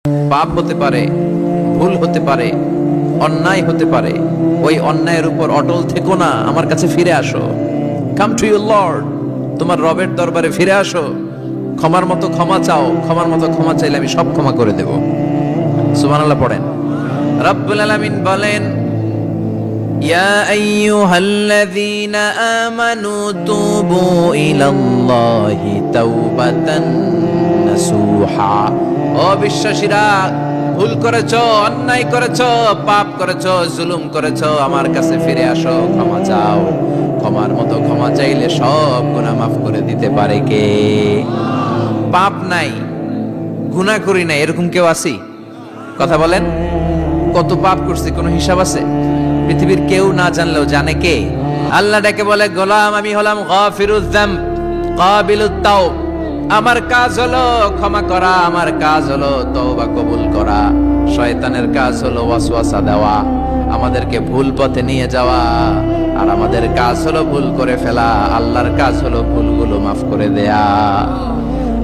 পাপ হতে পারে, ভুল হতে পারে, অন্যায় হতে পারে। ওই অন্যায়ের উপর অটল থেকো না, আমার কাছে ফিরে আসো। কাম টু ইউর লর্ড, তোমার রবের দরবারে ফিরে আসো। ক্ষমার মতো ক্ষমা চাও, ক্ষমার মতো ক্ষমা চাইলে আমি সব ক্ষমা করে দেব। সুবহানাল্লাহ পড়েন। রব্বুল আলামিন বলেন, ইয়া আইয়ুহাল্লাযীনা আমানু তুবু ইলাল্লাহি তাওবাতান নাসুহা। ও বিশ্বাসীরা, ভুল করেছো, অন্যায় করেছো, পাপ করেছো, জুলুম করেছো, আমার কাছে ফিরে আসো, ক্ষমা চাও। ক্ষমার মতো ক্ষমা চাইলে সব গুনাহ মাফ করে দিতে পারে কে? পাপ নাই, গুনাহ করি নাই, এরকম কেউ আছি? কথা বলেন। কত পাপ করছি, কোনো হিসাব আছে? পৃথিবীর কেউ না জানলেও জানে কে? আল্লাহ ডেকে বলে, গোলাম আমি হলাম গাফিরুয যাম কাবিলুত তাওব। আমার কাজ হলো ক্ষমা করা, আমার কাজ হলো তওবা কবুল করা। শয়তানের কাজ হলো ওয়াসওয়াসা দেওয়া, আমাদেরকে ভুল পথে নিয়ে যাওয়া। আর আমাদের কাজ হলো ভুল করে ফেলা, আল্লাহর কাজ হলো ভুলগুলো মাফ করে দেয়া।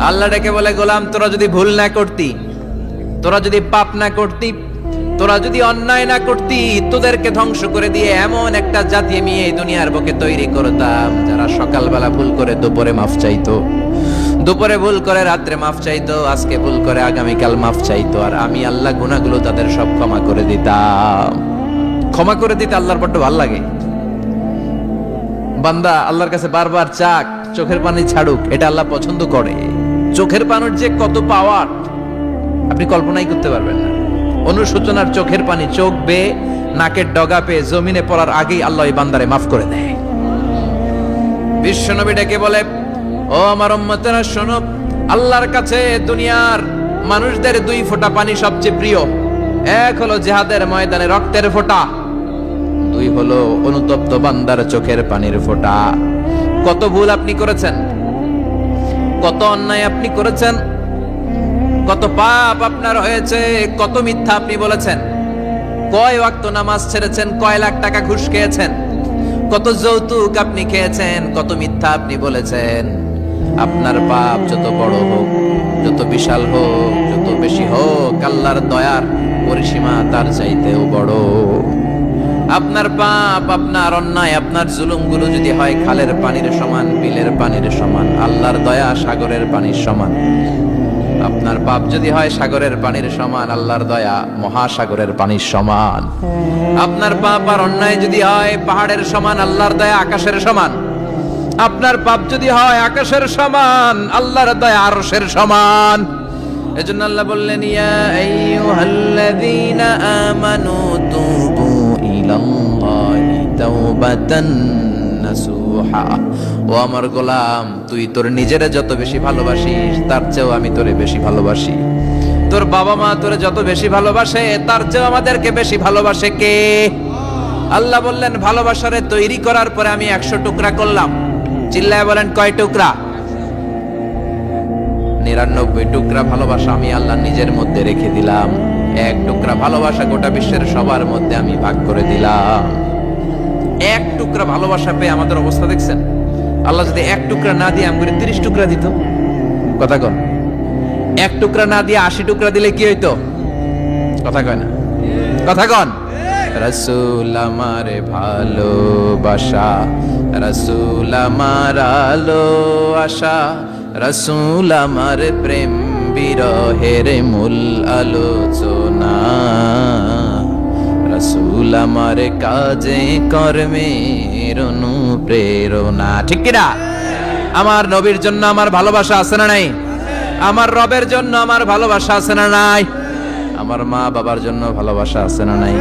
আল্লাহ ডেকে বলে, গোলাম তোরা যদি ভুল না করতি, তোরা যদি পাপ না করতি, তোরা যদি অন্যায় না করতি, তোদেরকে ধ্বংস করে দিয়ে এমন একটা জাতি আমি এই দুনিয়ার বুকে তৈরি করতাম, যারা সকালবেলা ভুল করে দুপুরে মাফ চাইতো, দুপুরে ভুল করে রাত্রে মাফ চাইতো, আজকে ভুল করে আগামীকাল মাফ চাইতো। আর আমি আল্লাহ গুনাহগুলো তাদের সব ক্ষমা করে দিতাম। ক্ষমা করে দিতে আল্লাহর বড্ড ভালো লাগে। বান্দা আল্লাহর কাছে বারবার চাক, চোখের পানি ছাড়ুক, এটা আল্লাহ পছন্দ করে। চোখের পানির যে কত পাওয়ার আপনি কল্পনাই করতে পারবেন না। অনুশোচনার চোখের পানি, চোখ বেয়ে নাকের ডগা পেয়ে জমিনে পড়ার আগেই আল্লাহ এই বান্দারে মাফ করে দেয়। বিশ্বনবী ডেকে বলে, ও আমার উম্মতেরা শোনো, আল্লাহর কাছে দুনিয়ার মানুষদের দুই ফোঁটা পানি সবচেয়ে প্রিয়। এক হলো জিহাদের ময়দানে রক্তের ফোঁটা, দুই হলো অনুতপ্ত বান্দার চোখের পানির ফোঁটা। কত ভুল আপনি করেছেন, কত অন্যায় আপনি করেছেন, কত পাপ আপনার হয়েছে, কত মিথ্যা আপনি বলেছেন, কয় ওয়াক্ত নামাজ ছেড়েছেন, কয় লাখ টাকা ঘুষ খেয়েছেন, কত যৌতুক আপনি খেয়েছেন, কত মিথ্যা আপনি বলেছেন। আপনার পাপ যত বড় হোক, যত বিশাল হোক, যত বেশি হোক, আল্লাহর দয়ার পরিসীমা তার চাইতেও বড়। আপনার পাপ, আপনার অন্যায়, আপনার জুলুমগুলো যদি হয় খালের পানির সমান, বিলের পানির সমান, আল্লাহর দয়া সাগরের পানির সমান। আপনার পাপ যদি হয় সাগরের পানির সমান, আল্লাহর দয়া মহাসাগরের পানির সমান। আপনার পাপ আর অন্যায় যদি হয় পাহাড়ের সমান, আল্লাহর দয়া আকাশের সমান। আপনার পাপ যদি হয় আকাশের সমান, আল্লাহর দয়া আরশের সমান। এজন্য আল্লাহ বললেন, ইয়া আইয়ুহাল্লাযীনা আমানু তুবু ইলাল্লাহি তাওবাতান নাসুহা। ও আমার গোলাম, তুই তোর নিজেরে যত বেশি ভালোবাসিস, তার চেয়েও আমি তোরে বেশি ভালোবাসি। তোর বাবা মা তোরে যত বেশি ভালোবাসে, তার চেয়েও আমাদেরকে বেশি ভালোবাসে কে? আল্লাহ বললেন, ভালোবাসারে তৈরি করার পরে আমি 100 টুকরা করলাম। চিল্লায় বলেন, কয় টুকরা? 99 টুকরা ভালোবাসা আমি আল্লাহ নিজের মধ্যে রেখে দিলাম। 1 টুকরা ভালোবাসা গোটা বিশ্বের সবার মধ্যে আমি ভাগ করে দিলাম। 1 টুকরা ভালোবাসা পেয়ে আমাদের অবস্থা দেখছেন? আল্লাহ যদি 1 টুকরা না দিয়ে আমাকে 30 টুকরা দিত, কথা কন। 1 টুকরা না দিয়ে 80 টুকরা দিলে কি হইতো? কথা কয় না, কথা কন। রাসূল আমার ভালোবাসা, রাসূল আমার আলো আশা, রাসূল আমার প্রেম বিরহের মূল আলোচনা, রাসূল আমার কাজে কর্মের অনুপ্রেরণা। ঠিক কিনা? আমার নবীর জন্য আমার ভালোবাসা আছে না নাই? আমার রবের জন্য আমার ভালোবাসা আছে না নাই? আমার মা বাবার জন্য ভালোবাসা আছে না নাই?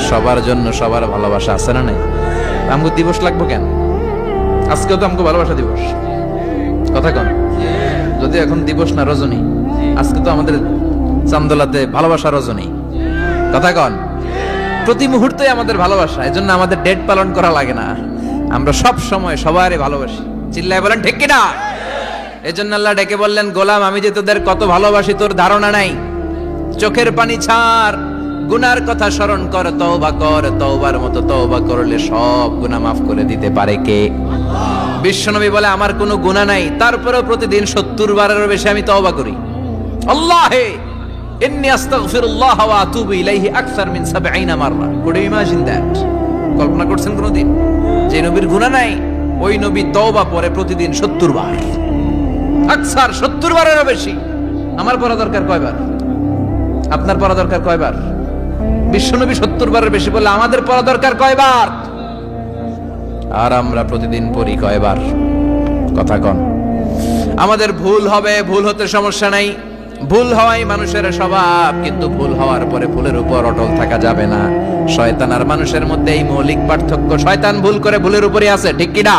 সবার জন্য সবার ভালোবাসা আছে না নাই? আমগো দিবস লাগবো কেন? আজকেও তো আমগো ভালোবাসা দিবস, কথা কন। যদি এখন দিবস না, রজনী, আজকে তো আমাদের চান্দোলাতে ভালোবাসা রজনী, কথা কন। প্রতি মুহূর্তে আমাদের ভালোবাসা, এজন্য আমাদের ডেট পালন করা লাগে না। আমরা সব সময় সবারই ভালোবাসি। চিল্লায় বলেন ঠিক কিনা? এজন্য আল্লাহ ডেকে বললেন, গোলাম আমি যে তোদের কত ভালোবাসি তোর ধারণা নাই। চোখের পানি ছাড়, গুনার কথা স্মরণ কর, তওবা কর। তওবার মতো তওবা করলে সব গুনাহ মাফ করে দিতে পারে কে? বিশ্বনবী বলে, আমার কোনো গুনাহ নাই, তারপরেও প্রতিদিন 70 বারেরও বেশি আমি তওবা করি। আল্লাহে ইন্নী আস্তাগফিরুল্লাহ ওয়া আতুবু ইলাইহি আকসার মিন 70 মাররা। Could you imagine that? কল্পনা করছেন কোনদিন যে নবীর গুনাহ নাই, ওই নবী তওবা পড়ে প্রতিদিন 70 বার, আকসার 70 বারেরও বেশি। আমার পড়া দরকার কয়বার? আপনার পড়া দরকার কয়বার? বিশ্বনবী 70 বারের বেশি বলে আমাদের পড়া দরকার কয়বার? আর আমরা প্রতিদিন পড়ি কয়বার? কথা কন। আমাদের ভুল হবে, ভুল হতে সমস্যা নাই, ভুল হওয়াই মানুষের স্বভাব, কিন্তু ভুল হওয়ার পরে ভুলের উপর অটল থাকা যাবে না। শয়তান আর মানুষের মধ্যে এই মৌলিক পার্থক্য। শয়তান ভুল করে ভুলের উপরই আছে, ঠিক কি না?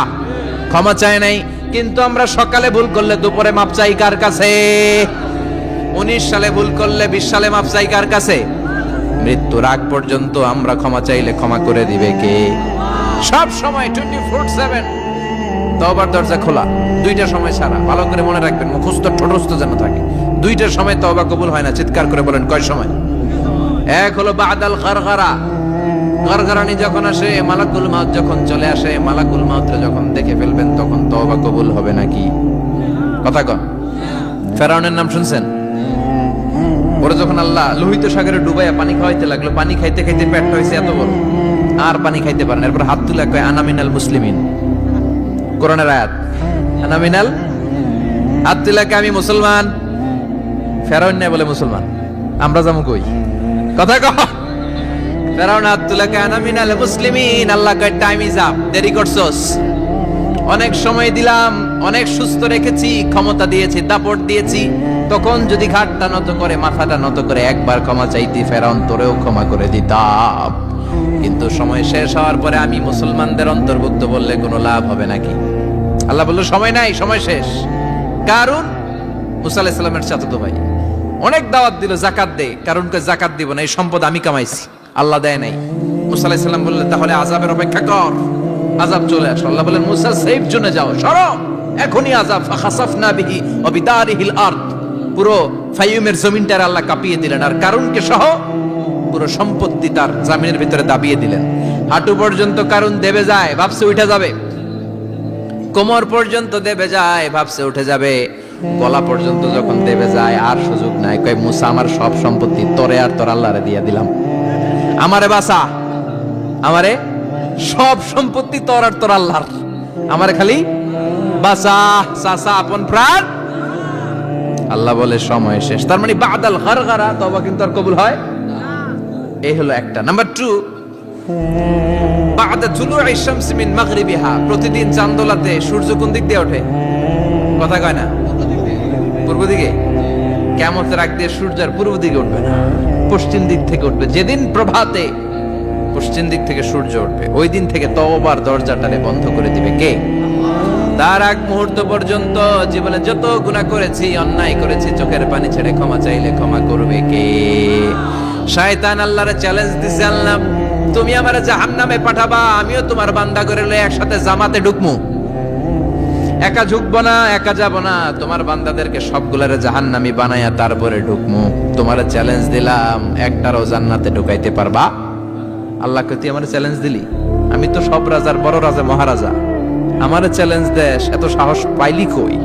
ক্ষমা চায় নাই, কিন্তু আমরা সকালে ভুল করলে দুপুরে মাপ চাই কার কাছে? 19 সালে ভুল করলে 20 সালে মাপ চাই কার কাছে? মৃত্যুর আগ পর্যন্ত আমরা ক্ষমা চাইলে ক্ষমা করে দিবে কে? সব সময় 24/7 তওবার দরজা খোলা, দুইটা সময় ছাড়া। ভালো করে মনে রাখবেন, মুখস্থ ঠোঁটস্থ যেন থাকে। দুইটার সময় তওবা কবুল হয় না, চিৎকার করে বলেন কয় সময়? এক হলো বাদাল গারগারা, গারগারানি যখন আসে, মালাকুল মাউত যখন চলে আসে, মালাকুল মাউতরে যখন দেখে ফেলবেন তখন তওবা কবুল হবে নাকি? কথা কন। ফেরাউনের নাম শুনছেন? ওরা যখন আল্লাহ লোহিত সাগরে ডুবাইয়া পানি খাওয়াইতে লাগলো, পানি খাইতে খাইতে পেটটা হয়েছে এত বড়, আর পানি খাইতে পারেন। এরপর হাত তুলে কয় আনা মিনাল মুসলিমিন। কোরআনের আয়াত, আনা মিনাল, হাত তুলে কয় আমি মুসলমান। ফেরাউন না বলে মুসলমান, আমরা যাবো কই? কথা কহ। ফেরাউন হাত তুলে কয় আনা মিনাল মুসলিমিন। আল্লাহ কয় টাইম ইজ আপ, দেরি করছস। অনেক সময় দিলাম, অনেক সুস্থ রেখেছি, ক্ষমতা দিয়েছি, দাপট দিয়েছি, তখন যদি ঘাটটা নত করে, মাথাটা নত করে একবার ক্ষমা চাইতি, ফেরাউন তোরেও ক্ষমা করে দিতাম। কিন্তু সময় শেষ হওয়ার পরে আমি মুসলমানদের অন্তর্ভুক্ত বললে কোনো লাভ হবে নাকি? আল্লাহ বলল সময় নাই, সময় শেষ। কারণ মুসা আলাইহিস সালামের চাচাতো ভাই অনেক দাওয়াত দিল, জাকাত দে। কারণকে জাকাত দিব না, এই সম্পদ আমি কামাইছি, আল্লাহ দেয় নাই। মুসা আলাইহিস সালাম বললেন তাহলে আযাবের অপেক্ষা কর, আযাব চলে আসে। আল্লাহ বলেন মুসা সেফ জোনে যাও, সরো, এখনই আযাব। ফাখাসাফনা বিহি ওয়া বিদারিহিল আরদ, পুরো ফাইয়ুমের জমিনটার আল্লাহ কাঁপিয়ে দিলেন, আর কারুনকে সহ পুরো সম্পত্তি তার জামিনের ভিতরে দাবিয়ে দিলেন। হাঁটু পর্যন্ত কারুন দেবে যায়, ভাবছে উঠে যাবে। কোমর পর্যন্ত দেবে যায়, ভাবছে উঠে যাবে। গলা পর্যন্ত যখন দেবে যায়, আর সুযোগ নাই। কয় মুসা আমার সব সম্পত্তি তোরে আর তোর আল্লাহরে দিয়ে দিলাম, আমারে বাঁচা, আমারে সব সম্পত্তি তোর আর তোর আল্লাহর, আমারে খালি বাঁচা, চাচা আপন প্রাণ। আল্লাহ বলে সময় শেষ। তার মানে বাদাল গারগারা তওবা কিন্তু আর কবুল হয়? এই হলো একটা। নাম্বার 2, বাদা তুলুই শামস মিন মাগরিবিহা, প্রতিদিন চাঁদোলাতে সূর্য কোন দিক দিয়ে ওঠে? কথা কয় না? পূর্ব দিকে। কিয়ামতের আগ দিয়ে সূর্য আর পূর্ব দিকে উঠবে না, পশ্চিম দিক থেকে উঠবে। যেদিন প্রভাতে পশ্চিম দিক থেকে সূর্য উঠবে, ওই দিন থেকে তওবার দরজাটারে বন্ধ করে দিবে কে? তার আগ মুহূর্ত পর্যন্ত জীবনে যত গুনাহ করেছি, অন্যায় করেছি, চোখের পানি ছেড়ে ক্ষমা চাইলে ক্ষমা করবে কে? শয়তান আল্লাহরে চ্যালেঞ্জ দিছে, আল্লাহ তুমি আমারে জাহান্নামে পাঠাবা, আমিও তোমার বান্দা করে লয়ে একসাথে জামাতে ঢুকমু। একা ঢুকবো না, একা যাব না, তোমার বান্দাদেরকে সবগুলারে জাহান্নামী বানায়া তারপরে ঢুকমু। তোমারে চ্যালেঞ্জ দিলাম, একটারও জান্নাতে ঢুকাইতে পারবা? আল্লাহকে তুই আমারে চ্যালেঞ্জ দিলি? আমি তো সব রাজার বড় রাজা, মহারাজা, আমারে চ্যালেঞ্জ দেশ, এত সাহস পাইলি কই?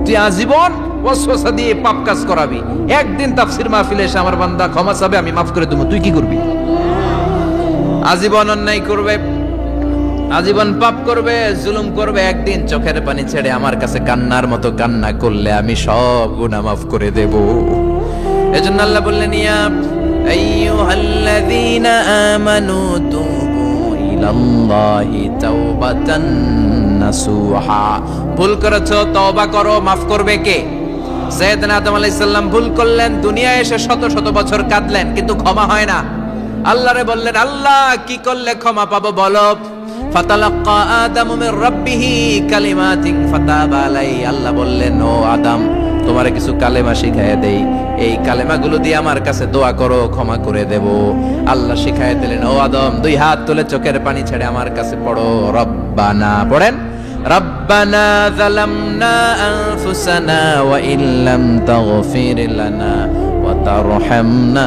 তুই আজীবন ওয়াসওয়াসা দিয়ে পাপ কাজ করাবি, একদিন তাফসীর মাহফিলে এসে আমার বান্দা ক্ষমা চাবে, আমি মাফ করে দেবো, তুই কি করবি? আজীবন অন্যায় করবে, আজীবন পাপ করবে, জুলুম করবে, একদিন চোখের পানি ছেড়ে আমার কাছে কান্নার মতো কান্না করলে আমি সব গুনাহ মাফ করে দেব। এজন্য আল্লাহ বললেন ইয়া আইয়ুহাল্লাযীনা আমানু তুবু ইলাল্লাহি তাওবাতান নাসুহা। ভুল করেছো, তওবা করো, মাফ করবে কে? সাইয়েদনা আদম আলাইহিস সালাম ভুল করলেন, দুনিয়ায় এসে শত শত বছর কাঁদলেন, কিন্তু ক্ষমা হয় না। আল্লাহরে বললেন আল্লাহ কি করলে ক্ষমা পাবো বলো? ফাতালাক্কা আদামু মির রাব্বিহি কালিমাতিন ফাতাবা আলাইহি। আল্লাহ বললেন ও আদম, তোমারে কিছু কালেমা শিখাইয়া দেই, এই কালেমাগুলো দিয়ে আমার কাছে দোয়া করো, ক্ষমা করে দেব। আল্লাহ শিখাইয়া দিলেন, ও আদম দুই হাত তুলে চোখের পানি ছেড়ে আমার কাছে পড়ো, রব্বানা, পড়েন, রব্বানা যালামনা আনফুসানা ওয়া ইল্লাম তাগফির লানা ওয়া তারহামনা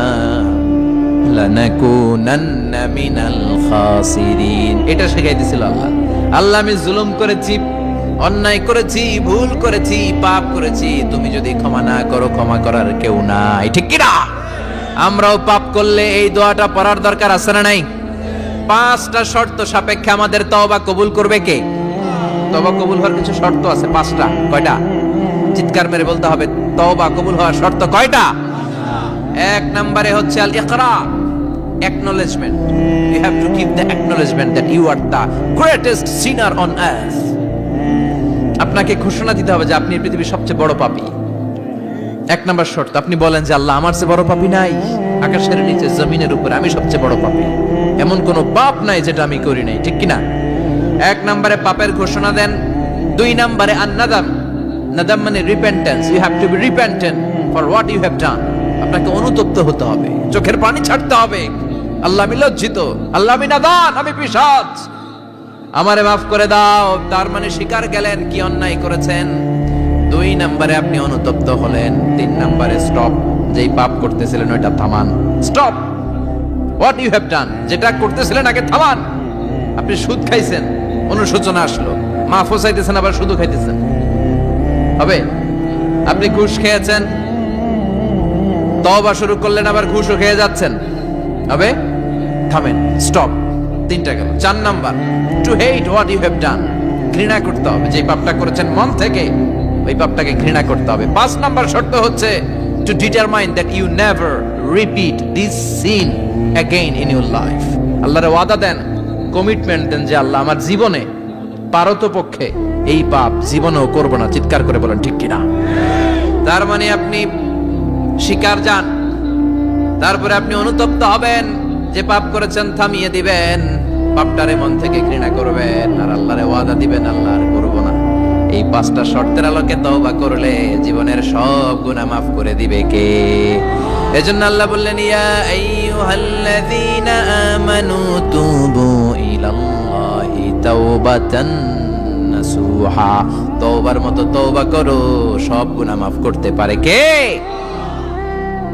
লানাকুনান্না মিনাল খাসিরিন। এটা শিখাই দিয়েছিল আল্লাহ। আল্লাহ আমি জুলুম করেছি, অন্যায় করেছি, ভুল করেছি, পাপ করেছি, তুমি যদি ক্ষমা না করো ক্ষমা করার কেউ নাই, ঠিক কি না? আমরাও পাপ করলে এই দোয়াটা পড়ার দরকার আছে না নাই? 5টা শর্ত সাপেক্ষে আমাদের তওবা কবুল করবে কে? তওবা কবুল হওয়ার কিছু শর্ত আছে 5টা। কয়টা? চিৎকার মেরে বলতে হবে, তওবা কবুল হওয়ার শর্ত কয়টা? 1 নম্বরে হচ্ছে আল ইকরা, acknowledgement. You have to give the acknowledgement that you are the greatest sinner on earth. আপনাকে ঘোষণা দিতে হবে যে আপনি পৃথিবীর সবচেয়ে বড় পাপী। 1 নম্বর শর্ত, আপনি বলেন যে আল্লাহ, আমার চেয়ে বড় পাপী নাই, আকাশের নিচে জমিনের উপরে আমি সবচেয়ে বড় পাপী, এমন কোন পাপ নাই যেটা আমি করি নাই, ঠিক কিনা? 1 নম্বরে পাপের ঘোষণা দেন। 2 নম্বরে আন-নাদাম, নাদাম মানে repentance. You have to be repentant for what you have done. আপনাকে অনুতপ্ত হতে হবে, চোখের পানি ছাড়তে হবে। আল্লাহ, আমি লজ্জিত, আল্লাহ আমি নাদান, আমি পিশাচ, আমারে মাফ করে দাও। তার মানে স্বীকার গেলেন কি অন্যায় করেছেন। 2 নম্বরে আপনি অনুতপ্ত হলেন। 3 নম্বরে স্টপ, যেই পাপ করতেছিলেন ওইটা থামান। Stop what you have done, যেটা করতেছিলেন আগে থামান। আপনি সুদ খাইছেন, অনুশোচনা আসলো, মাফও চাইতেছেন, আবার সুদও খাইতেছেন, হবে? আপনি ঘুষ খেয়েছেন, তওবা শুরু করলেন, আবার ঘুষও খেয়ে যাচ্ছেন, হবে? থামেন, স্টপ। 3টা গেল। 4 নাম্বার, to hate what you have done, ঘৃণা করতে হবে, যে পাপটা করেছেন মন থেকে ওই পাপটাকে ঘৃণা করতে হবে। 5 নাম্বার শর্ত হচ্ছে to determine that you never repeat this sin again in your life. আল্লাহর ওয়াদা দেন, কমিটমেন্ট দেন যে আল্লাহ, আমার জীবনে পারতপক্ষে এই পাপ জীবনেও করব না। চিৎকার করে বলেন ঠিক কিনা? তার মানে আপনি শিকার যান, তারপরে আপনি অনুতপ্ত হবেন, যে পাপ করেছেন থামিয়ে দিবেন, পাপটারে মন থেকে ঘৃণা করবেন, আর আল্লাহরে ওয়াদা দিবেন, আল্লাহ আর করব না। এই 5টা শর্তের আলোকে তওবা করলে জীবনের সব গুনাহ মাফ করে দিবে কে? এজন্য আল্লাহ বললেন, ইয়া আইয়ুহাল্লাযীনা আমানু তুবু ইলাল্লাহি তাওবাতান নাসুহা। তওবার মতো তওবা করো, সব গুনাহ মাফ করতে পারে কে?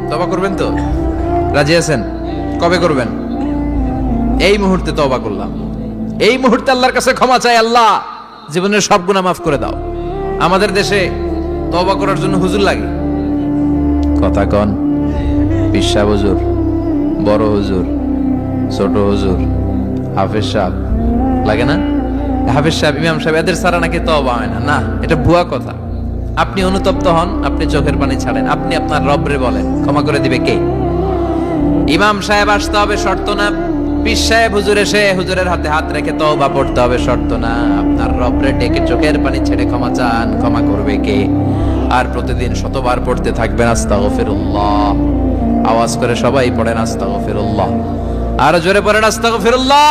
তওবা করবেন তো? রাজি আছেন? কবে করবেন? এই মুহূর্তে তওবা করলাম, এই মুহূর্তে আল্লাহর কাছে ক্ষমা চাই, আল্লাহ জীবনের সব গুনাহ মাফ করে দাও। আমাদের দেশে তওবা করার জন্য হুজুর লাগে, কথা কন? পিসা হুজুর, বড় হুজুর, ছোট হুজুর, হাফেজ সাহেব লাগে না? হাফেজ সাহেব, ইমাম সাহেব, এদের ছাড়া নাকি তওবা হয় না। না, এটা ভুয়া কথা। আপনি অনুতপ্ত হন, আপনি চোখের পানি ছাড়েন, আপনি আপনার রবরে বলেন, ক্ষমা করে দিবে কে? ইমাম সাহেব আসতে হবে শর্ত না, পীর সাহেব হুজুর এসে হুজুরের হাতে হাত রেখে তওবা পড়তে হবে শর্ত না। আপনার রবরে ডেকে চোখের পানি ছেড়ে ক্ষমা চান, ক্ষমা করবে কে? আর প্রতিদিন শতবার পড়তে থাকবেন আস্তাগফিরুল্লাহ। আওয়াজ করে সবাই পড়েন আস্তাগফিরুল্লাহ, আর জোরে পড়েন আস্তাগফিরুল্লাহ।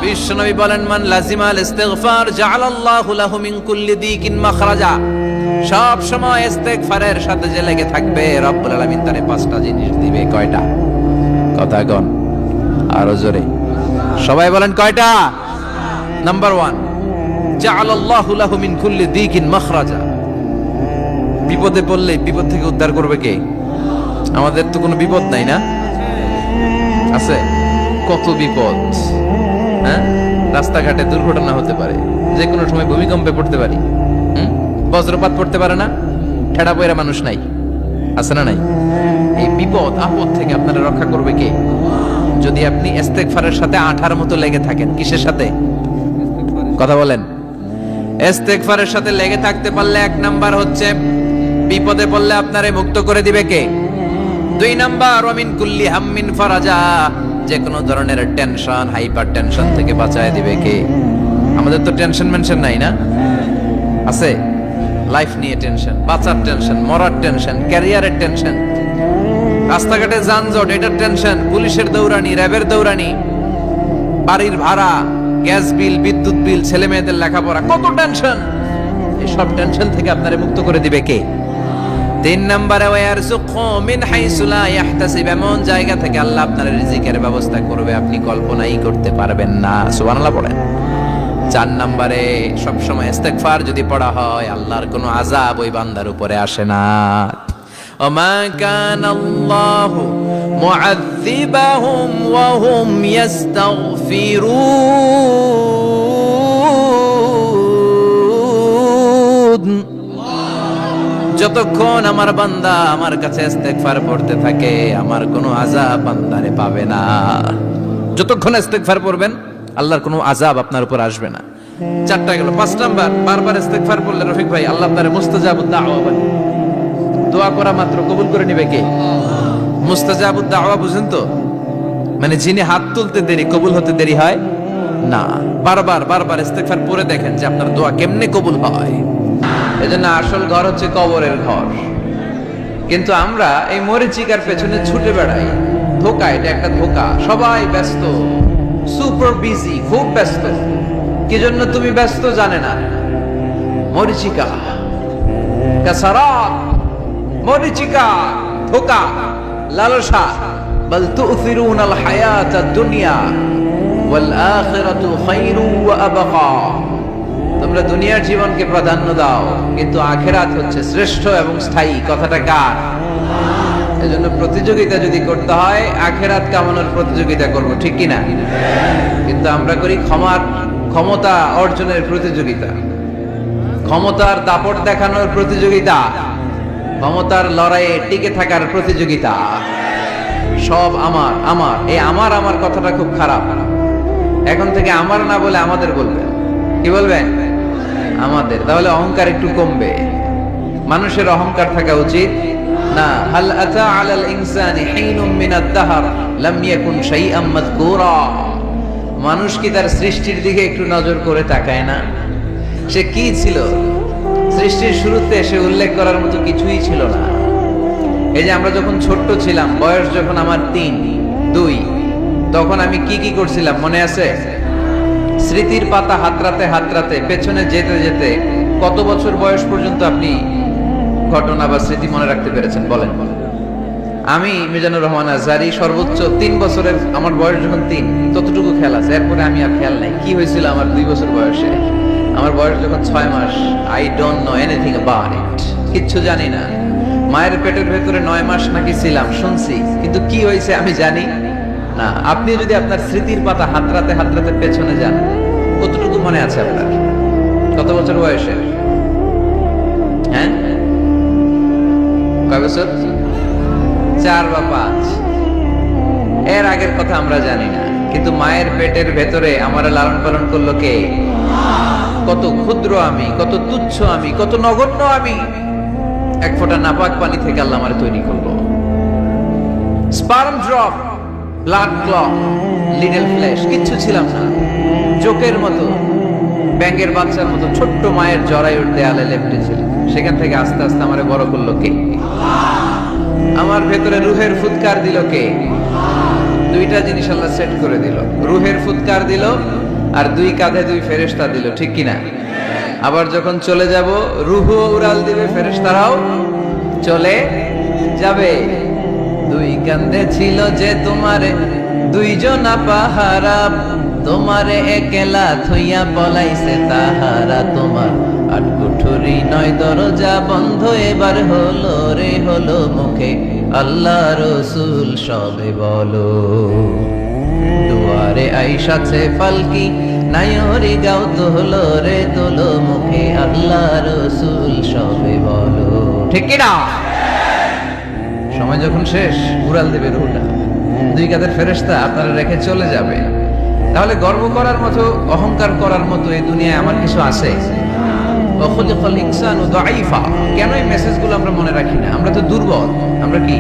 বিশ্বনবী বলেন, মান লাজিমাল ইস্তিগফার জাআলাল্লাহু লাহু মিন কুল্লি দিকিন মাখরাজা। সব সময় ইস্তেগফারের সাথে যে লেগে থাকবে, রব্বুল আলামিন তারে 5টা জিনিস দিবে। কয়টা? কথা কন আরো জোরে, সবাই বলেন কয়টা? নাম্বার 1, জাআলাল্লাহু লাহু মিন কুল্লি দিকিন মাখরাজা। বিপদে পড়লে বিপদ থেকে উদ্ধার করবে কে? আমাদের তো কোনো বিপদ নাই না? আছে কত বিপদ, হ্যাঁ? রাস্তাঘাটে দুর্ঘটনা হতে পারে, যে কোনো সময় ভূমিকম্পে পড়তে পারি, বজ্রপাত পড়তে পারে না, ঠেড়া পয়রা মানুষ নাই, আছে না নাই? এই বিপদ আপদ থেকে আপনারা রক্ষা করবে কে? যদি আপনি ইস্তেগফারের সাথে আঠার মতো লেগে থাকেন। কিসের সাথে? কথা বলেন। ইস্তেগফারের সাথে লেগে থাকতে পারলে 1 নাম্বার হচ্ছে বিপদে পড়লে আপনারে মুক্ত করে দিবে কে? 2 নাম্বার, ওয়া মিন কুল্লি হাম্মিন ফারাজা। যে কোনো ধরনের টেনশন, হাইপার টেনশন থেকে বাঁচায় দিবে কে? আমাদের তো টেনশন মেনশন নাই না? আছে? লাইফ নিয়ে টেনশন, বাঁচার টেনশন, মরার টেনশন, ক্যারিয়ারের টেনশন, রাস্তাঘাটে যানজট, এটার টেনশন, পুলিশের দৌড়ানি, র্যাবের দৌড়ানি, বাড়ির ভাড়া, গ্যাস বিল, বিদ্যুৎ বিল, ছেলে মেয়েদের লেখাপড়া, কত টেনশন। এই সব টেনশন থেকে আপনারে মুক্ত করে দিবে কে? 3 নম্বরে, ওয়ারযুকহু মিন হাইসু লা ইয়াহতাসিব। এমন জায়গা থেকে আল্লাহ আপনার রিজিকের ব্যবস্থা করবে আপনি কল্পনাই করতে পারবেন না। সুবহানাল্লাহ পড়েন। 4 নম্বরে, সবসময় ইস্তেগফার যদি পড়া হয়, আল্লাহর কোনো আযাব ওই বান্দার উপরে আসে না। ওমা কানাল্লাহু মুআযযিবাহুম ওয়া হুম ইস্তাগফিরুন। যতক্ষণ আমার বান্দা আমার কাছে ইস্তেগফার পড়তে থাকে আমার কোনো আযাব বান্দারে পাবে না। যতক্ষণ ইস্তেগফার পড়বেন আল্লাহর কোনো আযাব আপনার উপর আসবে না। চারটা গেল। 5 নাম্বার, বারবার ইস্তেগফার পড়লে রফিক ভাই আল্লাহ আপনারে মুস্তাজাবুদ দাওয়া বানাবে। দোয়া করা মাত্র কবুল করে নেবে কে? মুস্তাজাবুদ দাওয়া বুঝেন তো? মানে যিনি হাত তুলতে দেরি কবুল হতে দেরি হয় না। বারবার বারবার ইস্তেগফার পড়ে দেখেন যে আপনার দোয়া কেমনে কবুল হয়। এজন্য আসল ঘর হচ্ছে কবরের ঘর। কিন্তু আমরা এই মরিচিকার পেছনে ছুটে বেড়াই। ধোকা, এটা একটা ধোকা। সবাই ব্যস্ত, সুপার বিজি, খুব ব্যস্ত। কি জন্য তুমি ব্যস্ত জানে না? মরিচিকা, কাসারাত, মরিচিকা, ধোকা, লালসা। বল তু'থিরুনাল হায়াতাদ দুনিয়া ওয়াল আখিরাতু খায়রু ওয়া আবকা। তোমরা দুনিয়ার জীবনকে প্রাধান্য দাও কিন্তু আখিরাত হচ্ছে শ্রেষ্ঠ এবং স্থায়ী। কথাটা কার? এজন্য প্রতিযোগিতা যদি করতে হয় আখিরাত কামনার প্রতিযোগিতা করব, ঠিক কি না? কিন্তু আমরা করি ক্ষমতা অর্জনের প্রতিযোগিতা, ক্ষমতার দাপট দেখানোর প্রতিযোগিতা, ক্ষমতার লড়াইয়ে টিকে থাকার প্রতিযোগিতা। সব আমার আমার, এই আমার আমার কথাটা খুব খারাপ। এখন থেকে আমার না বলে আমাদের বলবেন। কি বলবেন? আমাদের। তাহলে অহংকার একটু কমবে। মানুষের অহংকার থাকা উচিত না। হাল আতা আলাল ইনসানি হিনুম মিনাদ দাহর লাম ইয়াকুন শাইআম মাযকুরা। মানুষ কি তার সৃষ্টির দিকে একটু নজর করে তাকায় না? সে কি ছিল? সৃষ্টির শুরুতে সে উল্লেখ করার মতো কিছুই ছিল না। এই যে আমরা যখন ছোট্ট ছিলাম, বয়স যখন আমার 3, 2, তখন আমি কি কি করছিলাম মনে আছে? স্মৃতির পাতা হাতড়াতে হাতড়াতে পেছনে যেতে যেতে কত বছর বয়স পর্যন্ত আপনি ঘটনা বা স্মৃতি মনে রাখতে পেরেছেন বলেন? আমি মিজানুর রহমান আজহারি সর্বোচ্চ 3 বছরের, আমার বয়স যখন 3 ততটুকু খেয়াল আছে। এরপরে আমি আর খেয়াল নাই কি হয়েছিল আমার 2 বছর বয়সে। আমার বয়স যখন 6 মাস, I don't know anything about it. কিচ্ছু জানি না। মায়ের পেটের ভেতরে 9 মাস নাকি ছিলাম শুনছি, কিন্তু কি হয়েছে আমি জানি না। আপনি যদি আপনার স্মৃতির পাতা হাতড়াতে হাতড়াতে পেছনে যান, কতটুকু মনে আছে আপনার? কত বছর বয়সে? হ্যাঁ, কয় বছর? 4 বা 5। এর আগের কথা আমরা জানি না। কিন্তু মায়ের পেটের ভেতরে আমার লালন পালন করলো কে? কত ক্ষুদ্র আমি, কত তুচ্ছ আমি, কত নগণ্য আমি। এক ফোঁটা নাপাক পানি থেকে আল্লাহ আমার তৈরি করলো। Sperm drop, blood clot, little flesh, কিচ্ছু ছিলাম না। জোকের মতো, ব্যাঙের বাচ্চার মতো ছোট্ট মায়ের জরায়ুর দেয়ালে লেপ্টে ছিল। সেখান থেকে আস্তে আস্তে আমারে বড় করলো কে? আমার ভেতরে রুহের ফুৎকার দিল কে? 2টা জিনিস আল্লাহ সেট করে দিল। রুহের ফুৎকার দিল আর 2 কাঁধে 2 ফেরেশতা দিল, ঠিক কি না? আবার যখন চলে যাব রুহও উড়াল দিবে, ফেরেশতারাও চলে যাবে। 2 কাঁধে ছিল যে তোমারে 2 জনা পাহারা, তোমারে একলা থইয়া পলাইছে তাহারা। তোমার 8 কুঠুরি 9 দরজা বন্ধ, এবার হলো রে হলো মুখে আল্লাহ রসুল সবে বলো। দুয়ারে আইসাছে পালকি নায়রি গাও তোলো রে তোলো, মুখে আল্লাহ রসুল সবে বলো, ঠিক কি না? সময় যখন শেষ উড়াল দেবে রুহটা। 2 কাঁধের ফেরেশতা আপনারা রেখে চলে যাবে। তাহলে গর্ব করার মতো, অহংকার করার মতো এই দুনিয়ায় আমার কিছু আছে? ওয়াখুলিকাল ইনসানু দাঈফা। কেন এই মেসেজগুলো আমরা মনে রাখি না? আমরা তো দুর্বল। আমরা কি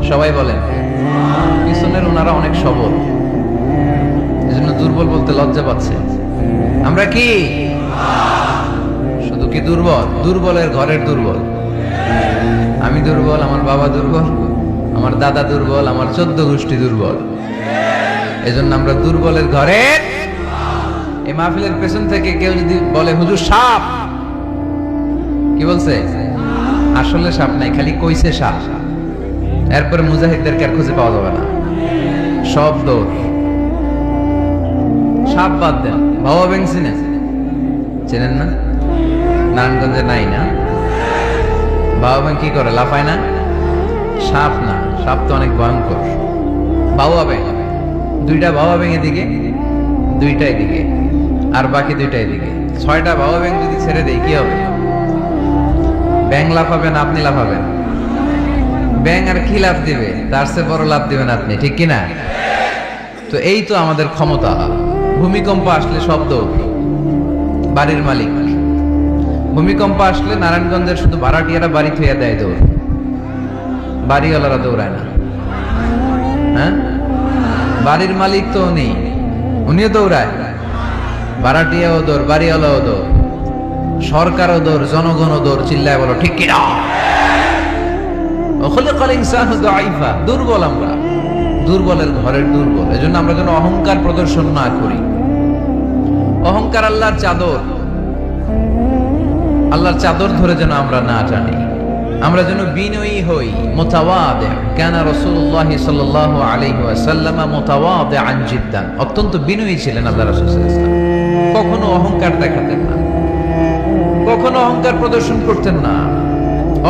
সবাই বলেন? পিছনের ওনারা অনেক সবল, এজন্য দুর্বল বলতে লজ্জা পাচ্ছে। আমরা কি শুধু কি দুর্বল? দুর্বলের ঘরের দুর্বল। আমি দুর্বল, আমার বাবা দুর্বল, আমার দাদা দুর্বল, আমার 14 গোষ্ঠী দুর্বল। এজন্য আমরা দুর্বলের ঘরের। এই মাহফিলের পেছন থেকে কেউ যদি বলে হুজুর সাপ, কি বলছে? আসলে সাপ নাই, খালি কইছে সাপ। এরপরে মুজাহিদদেরকে আর খুঁজে পাওয়া যাবে না, সব দৌড়। সাপ বাদ দেন, বাবা ব্যাং চেনেন না? নারায়ণগঞ্জে নাই না? বাবা ব্যাং কি করে, লাফায় না? সাপ না, সাপ তো অনেক ভয়ঙ্কর। বাবা ব্যাং, 2টা বাবা ব্যাং এদিকে, 2টা এদিকে, আর বাকি 2টা এদিকে। 6টা বাবা ব্যাং যদি ছেড়ে দেয় কি হবে? ব্যাং লাফাবেন, আপনি লাফাবেন? ব্যাং আর কি লাভ দিবে? তার চেয়ে বড় লাভ দিবেন আপনি, ঠিক কিনা? তো এই তো আমাদের ক্ষমতা। ভূমিকম্প আসলে শব্দ, বাড়ির মালিক। ভূমিকম্প আসলে নারায়ণগঞ্জের শুধু ভাড়াটিয়ারা বাড়ি থইয়া দেয় দৌড়, বাড়িওয়ালারা দৌড়ায় না। হ্যাঁ, বাড়ির মালিক তো উনিও দৌড়ায়, ভাড়াটিয়াও দৌড়, বাড়িওয়ালাও দৌড়, সরকারও দৌড়, জনগণও দৌড়। চিল্লায় বলো ঠিক কিনা? দুর্বল আমরা, দুর্বলের ঘরের দুর্বল। এজন্য আমরা যেন অহংকার প্রদর্শন না করি। অহংকার আল্লাহর চাদর, আল্লাহর চাদর ধরে যেন আমরা না টানি। আমরা যেন বিনয়ী হই, মুতাওয়াদি। কানা রাসূলুল্লাহ সাল্লাল্লাহু আলাইহি ওয়াসাল্লাম মুতাওয়াদিআন জিদ্দান। অত্যন্ত বিনয়ী ছিলেন আল্লাহ রাসূল সাল্লাল্লাহু আলাইহি ওয়াসাল্লাম। কখনো অহংকার দেখাতেন না, কখনো অহংকার প্রদর্শন করতেন না।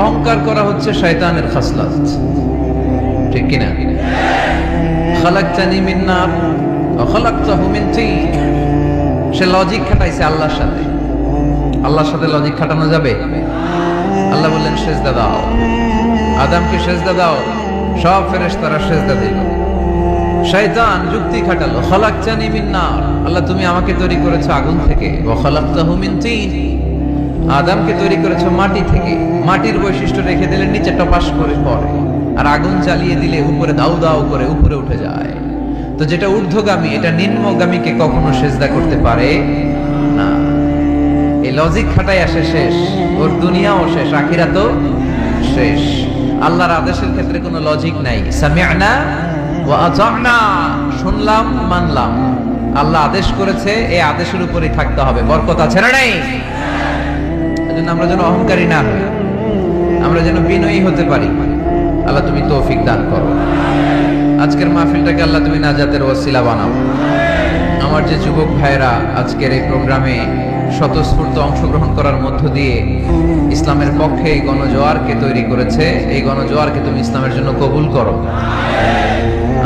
অহংকার করা হচ্ছে শয়তানের খাসলাত, ঠিক কিনা? খালাকতানি মিন নার ওয়া খালাকতাহু মিন তিন। সে লজিক খাটাইছে আল্লাহর সাথে। আল্লাহর সাথে লজিক খাটানো যাবে? আল্লাহ বললেন সেজদা দাও, আদমকে সেজদা দাও, সব ফেরেশতারা সেজদা দিল। শয়তান যুক্তি খাটালো, খালাকতানি মিন নার, আল্লাহ তুমি আমাকে তৈরি করেছো আগুন থেকে, ওয়া খালাকতাহু মিন তিন, আদমকে তৈরি করেছো মাটি থেকে। মাটির বৈশিষ্ট্য রেখে দিলে নিচে টপাস করে পড়ে, আর আগুন জ্বালিয়ে দিলে উপরে দাউ দাউ করে উপরে উঠে যায়। তো যেটা ঊর্ধ্বগামী এটা নিম্নগামীকে কখনো সেজদা করতে পারে না। এই লজিক খাটাই আসে শেষ, ওর দুনিয়াও শেষ, আখিরাতও শেষ। আল্লাহর আদেশের ক্ষেত্রে কোনো লজিক নাই। সামি'না ওয়া আতা'না, শুনলাম মানলাম। আল্লাহ আদেশ করেছে, এই আদেশের উপরেই থাকতে হবে। বরকত আছে না নাই? এজন্য আমরা যেন অহংকারী না হই, আমরা যেন বিনয়ী হতে পারি। আল্লাহ তুমি তৌফিক দান করো। আজকের মাহফিলটাকে আল্লাহ তুমি নাজাতের ওসিলা বানাও। আমার যে যুবক ভাইরা আজকের এই প্রোগ্রামে স্বতঃস্ফূর্ত অংশগ্রহণ করার মধ্য দিয়ে ইসলামের পক্ষে এই গণজোয়ারকে তৈরি করেছে, এই গণজোয়ারকে তুমি ইসলামের জন্য কবুল করো।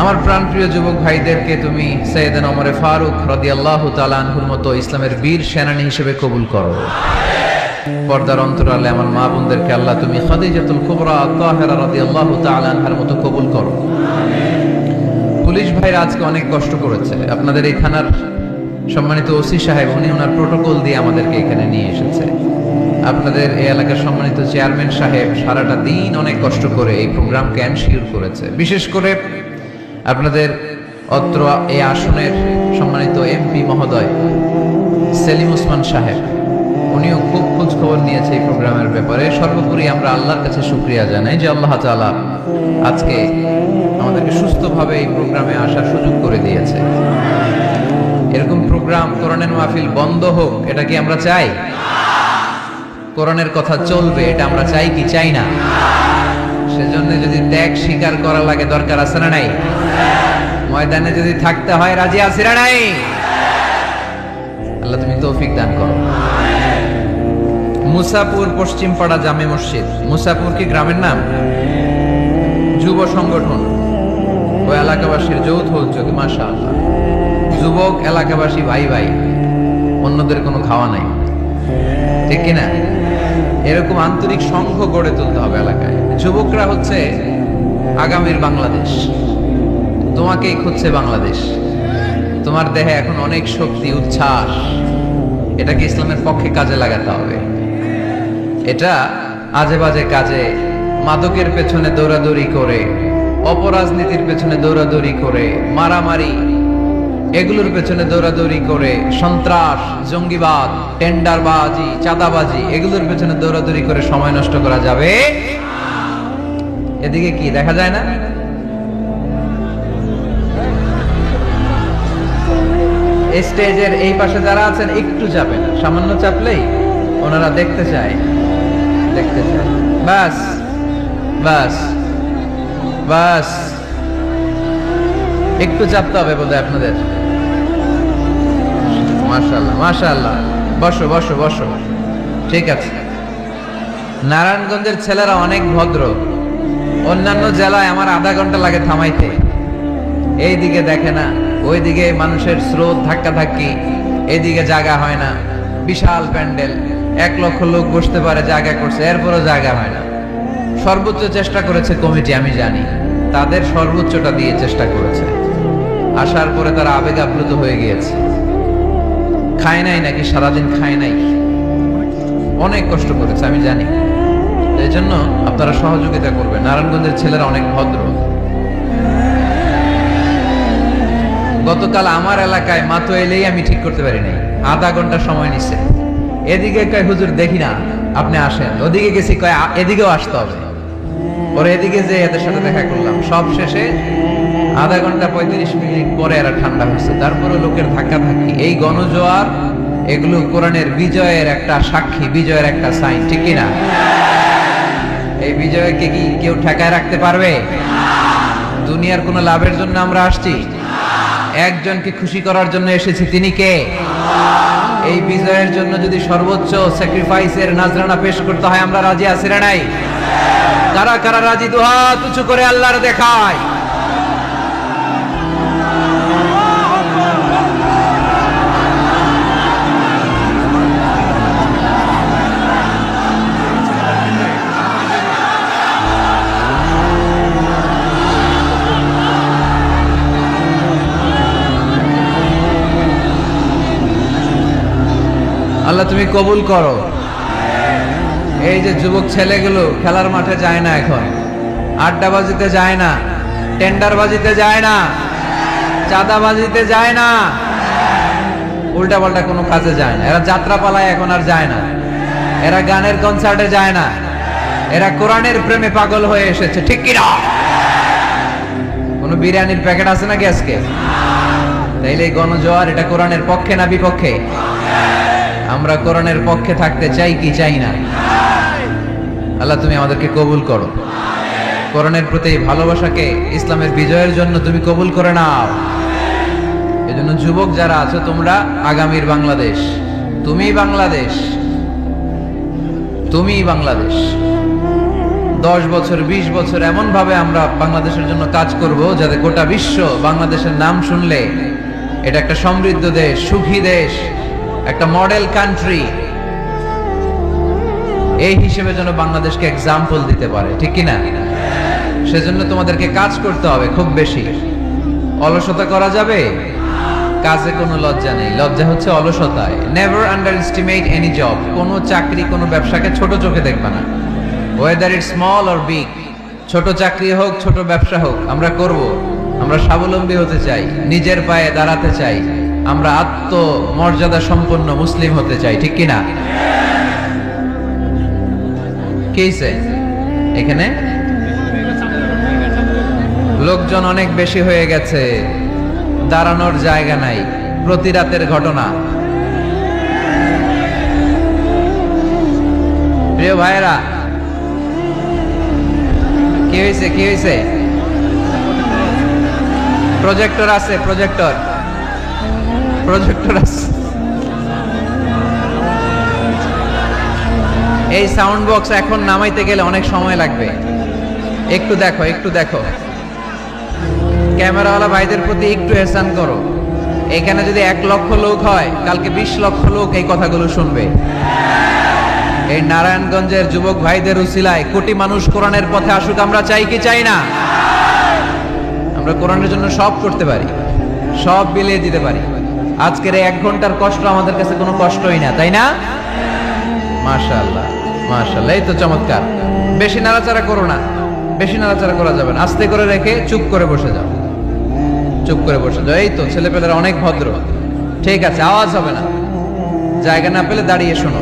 আমার প্রাণপ্রিয় যুবক ভাইদেরকে তুমি সৈয়দনা ওমর ফারুক রাদিয়াল্লাহু তাআলা আনহুর মতো ইসলামের বীর সেনানী হিসেবে কবুল করো। পর্দার অন্তরালে আমার মা বোনদেরকে আল্লাহ তুমি খাদিজাতুল কুবরা তাহেরা রাদিয়াল্লাহু তাআলা আনহার মতো কবুল করো। পুলিশ ভাইরা আজকে অনেক কষ্ট করেছে। আপনাদের এই থানার সম্মানিত ওসি সাহেব, উনি ওনার প্রোটোকল দিয়ে আমাদেরকে এখানে নিয়ে এসেছে। আপনাদের এই এলাকার সম্মানিত চেয়ারম্যান সাহেব সারাটা দিন অনেক কষ্ট করে এই প্রোগ্রামকে এনশিওর করেছে। বিশেষ করে আপনাদের অত্র এই আসনের সম্মানিত এমপি মহোদয় সেলিম ওসমান সাহেব, উনিও খুব খোঁজ খবর নিয়েছে এই প্রোগ্রামের ব্যাপারে। সর্বোপরি আমরা আল্লাহর কাছে শুকরিয়া জানাই যে আল্লাহ তাআলা আজকে আমাদেরকে সুস্থভাবে এই প্রোগ্রামে আসার সুযোগ করে দিয়েছে। এরকম প্রোগ্রাম, কোরআনের মাহফিল বন্ধ হোক, এটা কি আমরা চাই? কোরআনের কথা চলবে, এটা আমরা চাই কি চাই না? সেজন্য যদি ত্যাগ স্বীকার করা লাগে, দরকার আছে না নাই? ময়দানে যদি থাকতে হয়, রাজি আছে না নাই? আল্লাহ তুমি তৌফিক দান করো। মুসাপুর পশ্চিমপাড়া জামে মসজিদ। মুসাপুর কি গ্রামের নাম? যুব সংগঠন ও এলাকাবাসীর যৌথ উদ্যোগে, মাশাআল্লাহ। যুবক এলাকাবাসী ভাই ভাই, অন্যদের কোনো খাওয়া নাই, ঠিক কিনা? এরকম আন্তরিক সংঘ গড়ে তুলতে হবে এলাকায়। যুবকরা হচ্ছে আগামীর বাংলাদেশ, তোমাকেই খুঁজছে বাংলাদেশ। তোমার দেহে এখন অনেক শক্তি, উচ্ছ্বাস, এটাকে ইসলামের পক্ষে কাজে লাগাতে হবে। এটা আজে বাজে কাজে, মাদকের পেছনে দৌড়াদৌড়ি করে, অপরাজনীতির পেছনে দৌড়াদৌড়ি করে, মারামারি এগুলোর পেছনে দৌড়াদৌড়ি করে, সন্ত্রাস, জঙ্গিবাদ, টেন্ডারবাজি, চাঁদাবাজি এগুলোর পেছনে দৌড়াদৌড়ি করে সময় নষ্ট করা যাবে। এদিকে কি দেখা যায় না? স্টেজের এই পাশে যারা আছেন একটু চাপেন, সামান্য চাপলেই ওনারা দেখতে চায়, দেখতে চায়। বাস বাস বাস, একটু চাপতে হবে বোধহয় আপনাদের। মাশাআল্লাহ মাশাআল্লাহ, বসো বসো বসো, ঠিক আছে। নারায়ণগঞ্জের ছেলেরা অনেক ভদ্র। অন্যান্য জেলায় আমার আধা ঘন্টা লাগে থামাইতে, এই দিকে দেখে না, ওইদিকে মানুষের স্রোত, ধাক্কা ধাক্কি, এইদিকে জায়গা হয় না, বিশাল প্যান্ডেল, 1,00,000 লোক বসতে পারে, জায়গা করছে, এরপরও জায়গা হয় না। সর্বোচ্চ চেষ্টা করেছে কমিটি, আমি জানি তাদের সর্বোচ্চটা দিয়ে চেষ্টা করেছে। আসার পরে তারা আবেগ আপ্লুত হয়ে গিয়েছে। খায় নাই নাকি, সারাদিন খায় নাই, অনেক কষ্ট করেছে আমি জানি। এই জন্য আপনারা সহযোগিতা করবেন। নারায়ণগঞ্জের ছেলেরা অনেক ভদ্র। গতকাল আমার এলাকায় মাতো এলেই আমি ঠিক করতে পারি নাই, আধা ঘন্টা সময় নিচ্ছে। এদিকে কয় হুজুর দেখি না, আপনি আসেন। ওদিকে গেছি, কয় এদিকেও আসতে হবে। ওরা এদিকে যে এদের সাথে দেখা করলাম, সব শেষে আধা ঘন্টা 35 মিনিট পরে এরা ঠান্ডা হচ্ছে। তারপরে লোকের ধাক্কা ধাক্কি। এই গণজোয়ার এগুলো কোরআনের বিজয়ের একটা সাক্ষী, বিজয়ের একটা সাইন, ঠিক কিনা? এই বিজয়কে কি কেউ ঠেকায় রাখতে পারবে? দুনিয়ার কোনো লাভের জন্য আমরা আসছি? একজনকে খুশি করার জন্য এসেছি, তিনি কে? এই বিজয়ের জন্য যদি সর্বোচ্চ স্যাক্রিফাইসের নাজরানা পেশ করতে হয়, আমরা রাজি আছি না নাই? কারা কারা রাজি? দুহাত উঁচু করে আল্লাহর দেখায়। আল্লাহ তুমি কবুল করো। এই যে যুবক ছেলেগুলো খেলার মাঠে যায় না, এখন আড্ডাবাজিতে যায় না, টেন্ডারবাজিতে যায় না, চাঁদাবাজিতে যায় না, উল্টাপাল্টা কোনো কাজে যায় না। এরা যাত্রা পালায় এখন আর যায় না, এরা গানের কনসার্টে যায় না, এরা কোরআনের প্রেমে পাগল হয়ে এসেছে, ঠিক কিনা? কোনো বিরিয়ানির প্যাকেট আছে নাকি আজকে? তাইলে গণজোয়ার এটা কোরআনের পক্ষে না বিপক্ষে? আমরা কোরআনের পক্ষে থাকতে চাই কি চাই না? আল্লাহ তুমি আমাদেরকে কবুল করো। কোরআনের প্রতি ভালোবাসাকে ইসলামের বিজয়ের জন্য তুমি কবুল করে নাও। এজন্য যুবক যারা আছো, তোমরা আগামীর বাংলাদেশ, তুমি বাংলাদেশ, তুমি বাংলাদেশ। 10 বছর 20 বছর এমন ভাবে আমরা বাংলাদেশের জন্য কাজ করব যাতে গোটা বিশ্ব বাংলাদেশের নাম শুনলে এটা একটা সমৃদ্ধ দেশ, সুখী দেশ, একটা মডেল কান্ট্রি, এই হিসেবে যেন বাংলাদেশকে এক্সাম্পল দিতে পারে, ঠিক কিনা? সেজন্য তোমাদেরকে কাজ করতে হবে খুব বেশি। অলসতা করা যাবে? কাজে কোনো লজ্জা নেই, লজ্জা হচ্ছে অলসতায়। Never underestimate any job. কোনো চাকরি, কোনো ব্যবসাকে ছোট চোখে দেখবা না, whether it small or big. ছোট চাকরি হোক, ছোট ব্যবসা হোক, আমরা করব। আমরা স্বাবলম্বী হতে চাই, নিজের পায়ে দাঁড়াতে চাই, আমরা আত্মমর্যাদা সম্পন্ন মুসলিম হতে চাই, ঠিক কিনা? কেইছে এখানে লোকজন অনেক বেশি হয়ে গেছে, দাঁড়ানোর জায়গা নাই। প্রতি রাতের ঘটনা। প্রিয় ভাইরা, কি হয়েছে? কি হয়েছে? প্রজেক্টর আছে, প্রজেক্টর আছে। এই সাউন্ড বক্স এখন নামাইতে গেলে অনেক সময় লাগবে। একটু দেখো, একটু দেখো, ক্যামেরাওয়ালা ভাইদের প্রতি একটু এহসান করো। এখানে যদি 1 লক্ষ লোক হয়, কালকে 20 লক্ষ লোক এই কথাগুলো শুনবে। এই নারায়ণগঞ্জের যুবক ভাইদের উসিলায় কোটি মানুষ কোরআনের পথে আসুক, আমরা চাই কি চাই না? আমরা কোরআনের জন্য সব করতে পারি, সব বিলিয়ে দিতে পারি। আজকের এই 1 ঘন্টার কষ্ট আমাদের কাছে কোনো কষ্টই না, তাই না? মাশাআল্লাহ, মাশাআল্লাহ, এই তো চমৎকার। বেশি নাড়াচাড়া করো না, বেশি নাড়াচাড়া করা যাবে না। আস্তে করে রেখে চুপ করে বসে যাও, চুপ করে বসে যাও। এই তো ছেলেপেলেরা অনেক ভদ্র, ঠিক আছে, আওয়াজ হবে না। জায়গা না পেলে দাঁড়িয়ে শোনো।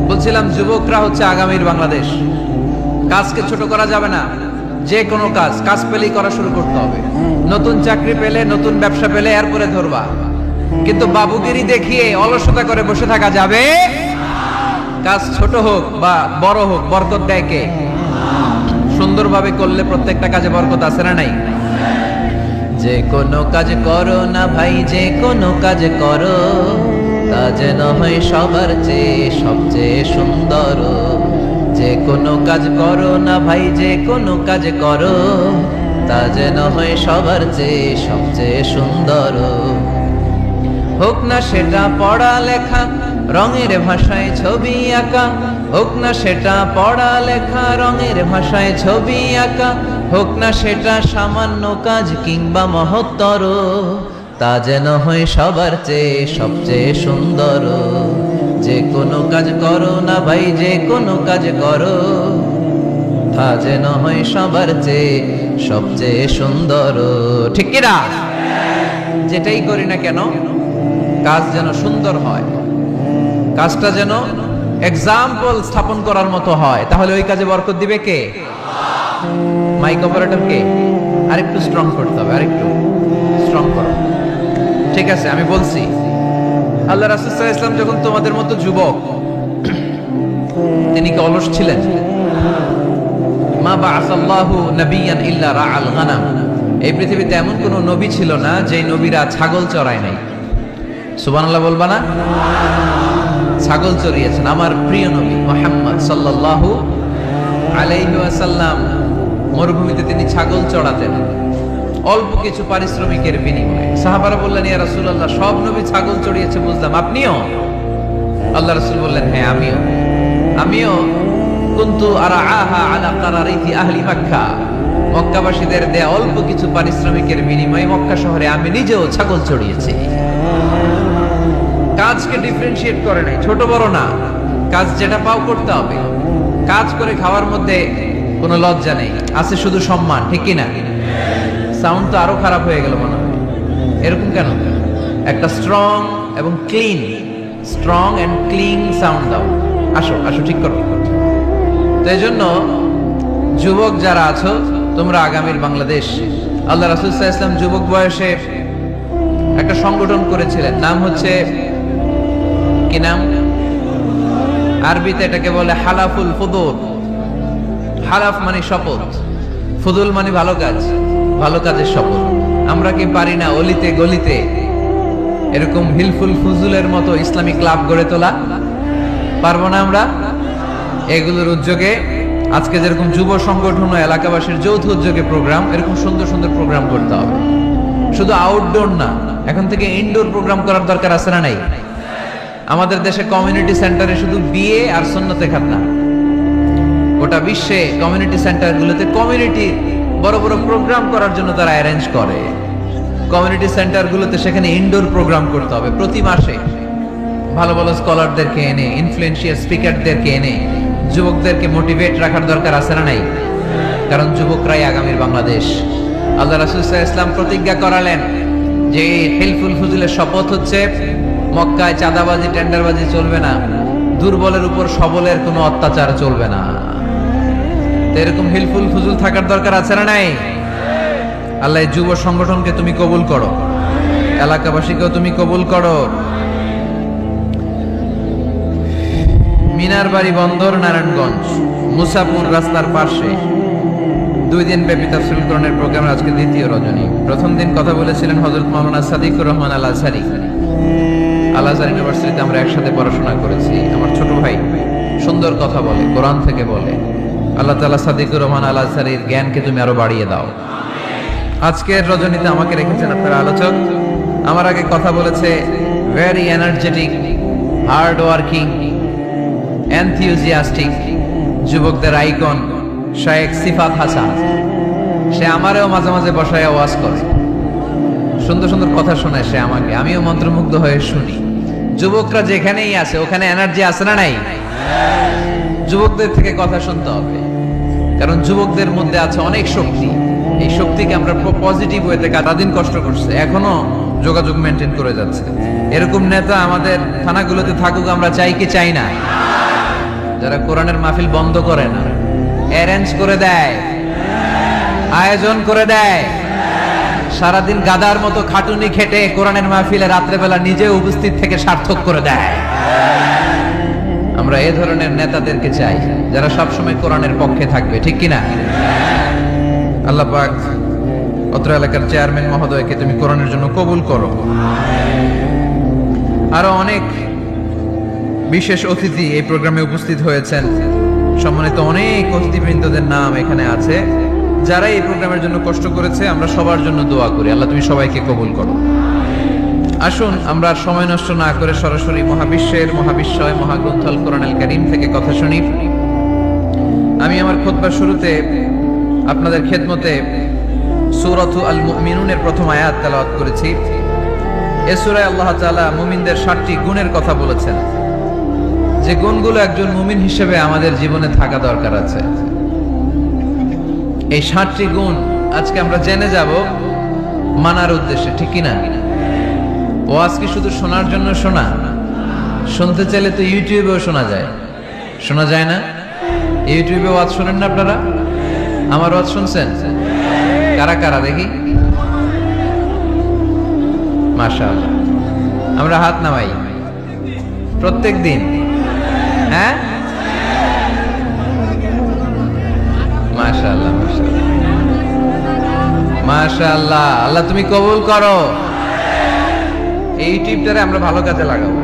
বলছিলাম যুবকরা হচ্ছে আগামীর বাংলাদেশ। কাজকে ছোট করা যাবে না। যে কোনো কাজ পেলেই করা শুরু করতে হবে। নতুন চাকরি পেলে, নতুন ব্যবসা পেলে এরপরে ধরবা, কিন্তু বাবুগিরি দেখিয়ে অলসতা করে বসে থাকা যাবে? কাজ ছোট হোক বা বড় হোক, বরকত দেয় কে? সুন্দরভাবে করলে প্রত্যেকটা কাজে বরকত আছে না নাই? যে কোনো কাজ করো না ভাই, যে কোনো কাজ করো, তা যেন হয় সবার চেয়ে সবচেয়ে সুন্দর। যে কোনো কাজ করো না ভাই, যে কোনো কাজ করো, তা যেন হয় সবার চেয়ে সবচেয়ে সুন্দর। হোক না সেটা পড়া লেখা, রঙের ভাষায় ছবি আঁকা, হোক না সেটা পড়া লেখা। রঙের ভাষায় ছবি আঁকা, হোক না সেটা সামান্য কাজ কিংবা মহত্তর, তা যেন হয় সবার চেয়ে সবচেয়ে সুন্দর। যে কোনো কাজ করো না ভাই, যে কোনো কাজ করো, তা যেন হয় সবার চেয়ে সবচেয়ে সুন্দর। ঠিক কিনা? যেটাই করি না কেন কাজ যেন সুন্দর হয়, কাজটা যেন এক্সাম্পল স্থাপন করার মতো হয়। তাহলে ওই কাজে বরকত দিবে কে? মাইক অপারেটর কে? আরেকটু স্ট্রং করতে হবে, আরেকটু স্ট্রং করো। ঠিক আছে, আমি বলছি, আল্লাহ রাসূল সাল্লাল্লাহু আলাইহি ওয়াসাল্লাম যখন তোমাদের মতো যুবক, তিনি কি অলস ছিলেন? মা বাআসাল্লাহু নাবিয়ান ইল্লা রাআল গানাম। এই পৃথিবীতে এমন কোন নবী ছিল না যে নবীরা ছাগল চড়ায় নাই। সুবহানাল্লাহ বলবা না? ছাগল চড়িয়েছেন আমার প্রিয় নবী মুহাম্মদ সাল্লাল্লাহু আলাইহি ওয়াসাল্লাম। মরুভূমিতে তিনি ছাগল চড়াতেন অল্প কিছু পারিশ্রমিকের বিনিময়ে। সাহাবারা বললেন, ইয়া রাসূলুল্লাহ, সব নবী ছাগল চড়িয়েছে বুঝলাম, আপনিও? আল্লাহ রাসূল বললেন, হ্যাঁ আমিও কুনতু আরআহা আলা কারারিতি আহলি মক্কা। মক্কাবাসীদের দেয়া অল্প কিছু পারিশ্রমিকের বিনিময়ে মক্কা শহরে আমি নিজেও ছাগল চড়িয়েছি। কাজকে ডিফারেন্সিয়েট করে নাই, ছোট বড় না, কাজ যেটা পাও করতে হবে। কাজ করে খাওয়ার মধ্যে কোনো লজ্জা নেই, আছে শুধু সম্মান। ঠিক কিনা? সাউন্ড তো আরো খারাপ হয়ে গেল মনে হয়। এরকম কেন? একটা স্ট্রং এবং clean, strong and clean sound দাও। আসো আসো, ঠিক করো। তো এই জন্য যুবক যারা আছো, তোমরা আগামীর বাংলাদেশ। আল্লাহ রাসূল সাল্লাল্লাহু আলাইহি ওয়াসাল্লাম যুবক বয়সে একটা সংগঠন করেছিলেন, নাম হচ্ছে কি নাম? আরবিতে এটাকে বলে হালাফুল ফুদুল। হালাফ মানে শপথ, ফুদুল মানে ভালো কাজ, ভালো কাজের শপথ। আমরা কি পারি না অলিতে গলিতে এরকম হিলফুল ফুজুলের মতো ইসলামিক ক্লাব গড়ে তোলা? পারবো না আমরা? এগুলোর উদ্যোগে আজকে যেরকম যুব সংগঠন ও এলাকাবাসীর যৌথ উদ্যোগে প্রোগ্রাম, এরকম সুন্দর সুন্দর প্রোগ্রাম করতে হবে। শুধু আউটডোর না, এখন থেকে ইনডোর প্রোগ্রাম করার দরকার আছে না নাই? আমাদের দেশে কমিউনিটি সেন্টারে শুধু বিয়ে আর সুন্নতে খাতনা, গোটা বিশ্বে কমিউনিটি সেন্টারগুলোতে কমিউনিটি বড় বড় প্রোগ্রাম করার জন্য তারা অ্যারেঞ্জ করে। কমিউনিটি সেন্টারগুলোতে সেখানে ইনডোর প্রোগ্রাম করতে হবে। প্রতি মাসে ভালো ভালো স্কলারদেরকে এনে, ইনফ্লুয়েন্সিয়াল স্পিকারদেরকে এনে যুবকদেরকে মোটিভেট রাখার দরকার আছে না নাই? কারণ যুবকরাই আগামীর বাংলাদেশ। আল্লাহ রাসূল সাল্লাল্লাহু আলাইহি ওয়াসাল্লাম প্রতিজ্ঞা করালেন যে হিলফুল ফুজুলের শপথ হচ্ছে মক্কায় চাঁদাবাজি টেন্ডারবাজি চলবে না, দুর্বলের উপর সবলের কোনো অত্যাচার চলবে না। তো এরকম হিলফুল ফুজুল থাকার দরকার আছে না নাই? আল্লাহ এই যুব সংগঠনকে তুমি কবুল করো, এলাকাবাসীকেও তুমি কবুল করো। মিনার বাড়ি বন্দর, নারায়ণগঞ্জ, মুসাপুর রাস্তার পাশে 2 দিন ব্যাপী তাফসীরুল কোরআনের প্রোগ্রামের আজকে দ্বিতীয় রজনী। প্রথম দিন কথা বলেছিলেন হযরত মাওলানা সাদিকুর রহমান আল আজহারী। আল আজহার ইউনিভার্সিটিতে আমরা একসাথে পড়াশোনা করেছি। আমার ছোট ভাই সুন্দর কথা বলে, কোরআন থেকে বলে। আল্লাহ তাআলা সাদিকুর রহমান আল আজহারীর জ্ঞানকে তুমি আরো বাড়িয়ে দাও। আজকের রজনীতে আমাকে রেখেছেন আপনারা আলোচক। আমার আগে কথা বলেছে very energetic, hard working, enthusiastic যুবকদের আইকন শায়েখ সিফাত হাসান। সে আমারেও মাঝে মাঝে বসায় ওয়াজ করে, সুন্দর সুন্দর কথা শোনায় সে আমাকে, আমিও মন্ত্রমুগ্ধ হয়ে শুনি। যুবকরা যেখানেই আছে ওখানে এনার্জি আছে না নাই? যুবকদের থেকে কথা শুনতে হবে, কারণ যুবকদের মধ্যে আছে অনেক শক্তি। এই শক্তিকে আমরা পজিটিভ ওয়েতে দিন কষ্ট করছে, এখনো যোগাযোগ মেনটেন করে যাচ্ছে। এরকম নেতা আমাদের থানাগুলোতে থাকুক, আমরা চাই কি চাই না? যারা কোরআনের মাহফিল বন্ধ করে না, অ্যারেঞ্জ করে দেয়, আয়োজন করে দেয়, সারাদিন গাদার মতো খাটুনি খেটে কোরআনের মাহফিলে রাত্রেবেলা নিজে উপস্থিত থেকে সার্থক করে দেয়। আমরা এ ধরনের নেতাদেরকে চাই যারা সবসময় কোরআনের পক্ষে থাকবে, ঠিক কিনা? আল্লাহ পাক অত্র এলাকার চেয়ারম্যান মহোদয়কে তুমি কোরআনের জন্য কবুল করো। আরো অনেক বিশেষ অতিথি এই প্রোগ্রামে উপস্থিত হয়েছেন। সম্মানিত অনেক অতিথিবৃন্দদের নাম এখানে আছে যারা এই প্রোগ্রামের জন্য কষ্ট করেছে। আমরা সবার জন্য দোয়া করি, আল্লাহ তুমি সবাইকে কবুল করো। আসুন আমরা আর সময় নষ্ট না করে সরাসরি মহাবিশ্বের মহাবিশ্বয় মহাগ্রন্থ আল কোরআনুল কারীম থেকে কথা শুনি। আমি আমার খুতবার শুরুতে আপনাদের খেদমতে সূরাতু আল মুমিনুনের প্রথম আয়াত তেলাওয়াত করেছি। এই সূরায় আল্লাহ তাআলা মুমিনদের 7টি গুণের কথা বলেছেন, যে গুণগুলো একজন মুমিন হিসেবে আমাদের জীবনে থাকা দরকার আছে। এই 7টি গুণ আজকে আমরা জেনে যাব মানার উদ্দেশ্যে, ঠিক কি না? ওয়াজ কি শুধু শোনার জন্য শোনা? শুনতে চাইলে তো ইউটিউবেও শোনা যায়, শোনা যায় না? ইউটিউবে ওয়াজ শোনেন না আপনারা? আমার ওয়াজ শুনছেন কারা কারা দেখি? মাশাআল্লাহ, আমরা হাত নামাই প্রত্যেক দিন। হ্যাঁ, মাশাআল্লাহ মাশাআল্লাহ মাশাআল্লাহ। আল্লাহ তুমি কবুল করো। এই ইউটিউবটারে আমরা ভালো কাজে লাগাবো।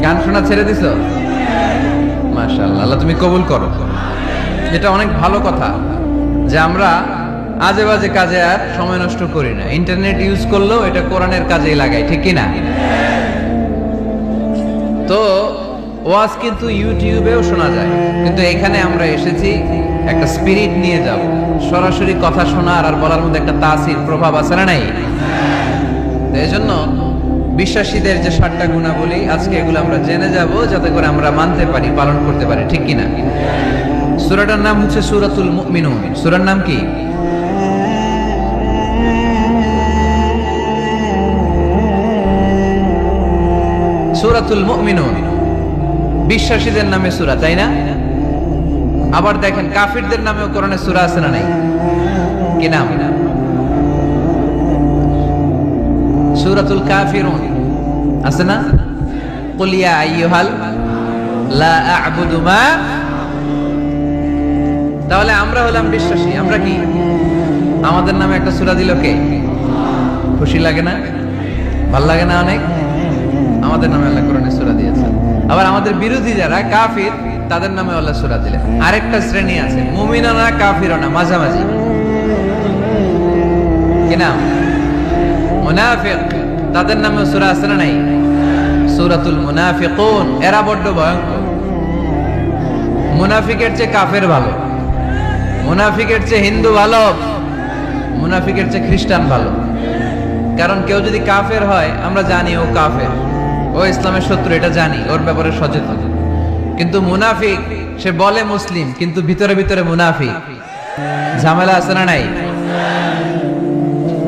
গান শোনা ছেড়ে দিছো? মাশাআল্লাহ, আল্লাহ তুমি কবুল করো। এটা অনেক ভালো কথা যে আমরা আজে বাজে কাজে আর সময় নষ্ট করি না। ইন্টারনেট ইউজ করলেও এটা কোরআনের কাজেই লাগাই, ঠিক কি না? তো ওয়াজ কিন্তু ইউটিউবেও শোনা যায়, কিন্তু এখানে আমরা এসেছি একটা স্পিরিট নিয়ে যাব। সরাসরি কথা শোনার আর বলার মধ্যে একটা তাসির প্রভাব আছে না নাই? তো এই জন্য বিশ্বাসীদের যে 7টা গুণাবলী আজকে এগুলো আমরা জেনে যাব, যাতে করে আমরা মানতে পারি, পালন করতে পারি, ঠিক কি না? সূরাটার নাম হচ্ছে সূরাতুল মুমিনুন। সূরার নাম কি? সূরাতুল মুমিনুন। বিশ্বাসীদের নামে সূরা, তাই না? আবার দেখেন কাফিরদের নামেও কোরআনে সূরা আছে না নাই? কি নাম? সূরাতুল কাফিরুন আছে না? কুল ইয়া আইয়ুহাল লা আ'বুদু মা। তাহলে আমরা হলাম বিশ্বাসী। আমরা কি? আমাদের নামে একটা সূরা দিল কে? খুশি লাগে না? ভাল লাগে না অনেক? আমাদের নামে আল্লাহ কোরআনে সূরা দিয়েছেন। আবার আমাদের বিরোধী যারা কাফির, তাদের নামে আল্লাহ সূরা দিলেন। আরেকটা শ্রেণী আছে, মুমিনও না কাফিরও না, মাঝামাঝি। কি নাম? মুনাফিক। তাদের নামে সূরা আছে না নাই? সূরাতুল মুনাফিকুন। এরা বড্ড ভয়ঙ্কর। মুনাফিকের চেয়ে কাফের ভালো, মুনাফিকের চেয়ে হিন্দু ভালো, মুনাফিকের চেয়ে খ্রিস্টান ভালো। কারণ কেউ যদি কাফের হয়, আমরা জানি ও কাফের, ও ইসলামের শত্রু, এটা জানি, ওর ব্যাপারে সচেতন। কিন্তু মুনাফিক, সে বলে মুসলিম কিন্তু ভিতরে ভিতরে মুনাফিক। ঝামেলা আছে না নাই?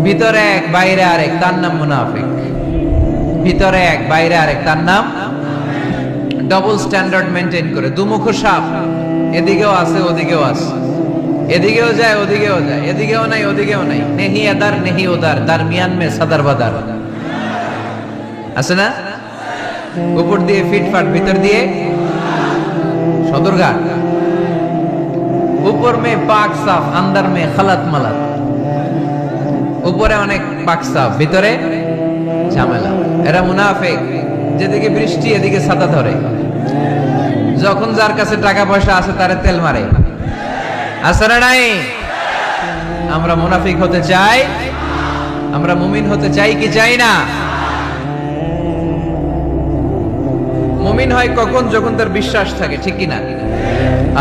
ভিতরে এক বাইরে আরেক, তার নাম মুনাফিক। ভিতরে এক বাইরে আরেক, তার নাম ডবল স্ট্যান্ডার্ড মেনটেন করে। দুমুখ সাপ, এদিকেও আছে ওদিকেও আছে, এদিকেও যায় ওদিকেও যায়, এদিকেও নাই ওদিকেও নাই, নেহি আদার নেহি ওদার, দারমিয়ান মে সাদার বাদার। আছে না? উপর দিয়ে ফিটফাট, ভিতর দিয়ে সদরঘাট। উপর মে পাক সাফ, আন্দার মে খালাত মালাত। উপরে অনেক পাক সাফ, ভিতরে ঝামেলা। এরা মুনাফিক। যেদিকে বৃষ্টি এদিকে ছাতা ধরে, যখন যার কাছে টাকা পয়সা আছে তারে তেল মারে। আছে না নাই? আমরা মুনাফিক হতে চাই? আমরা মুমিন হতে চাই কি চাই না? মুমিন হয় কখন? যখন তার বিশ্বাস থাকে, ঠিক কি না?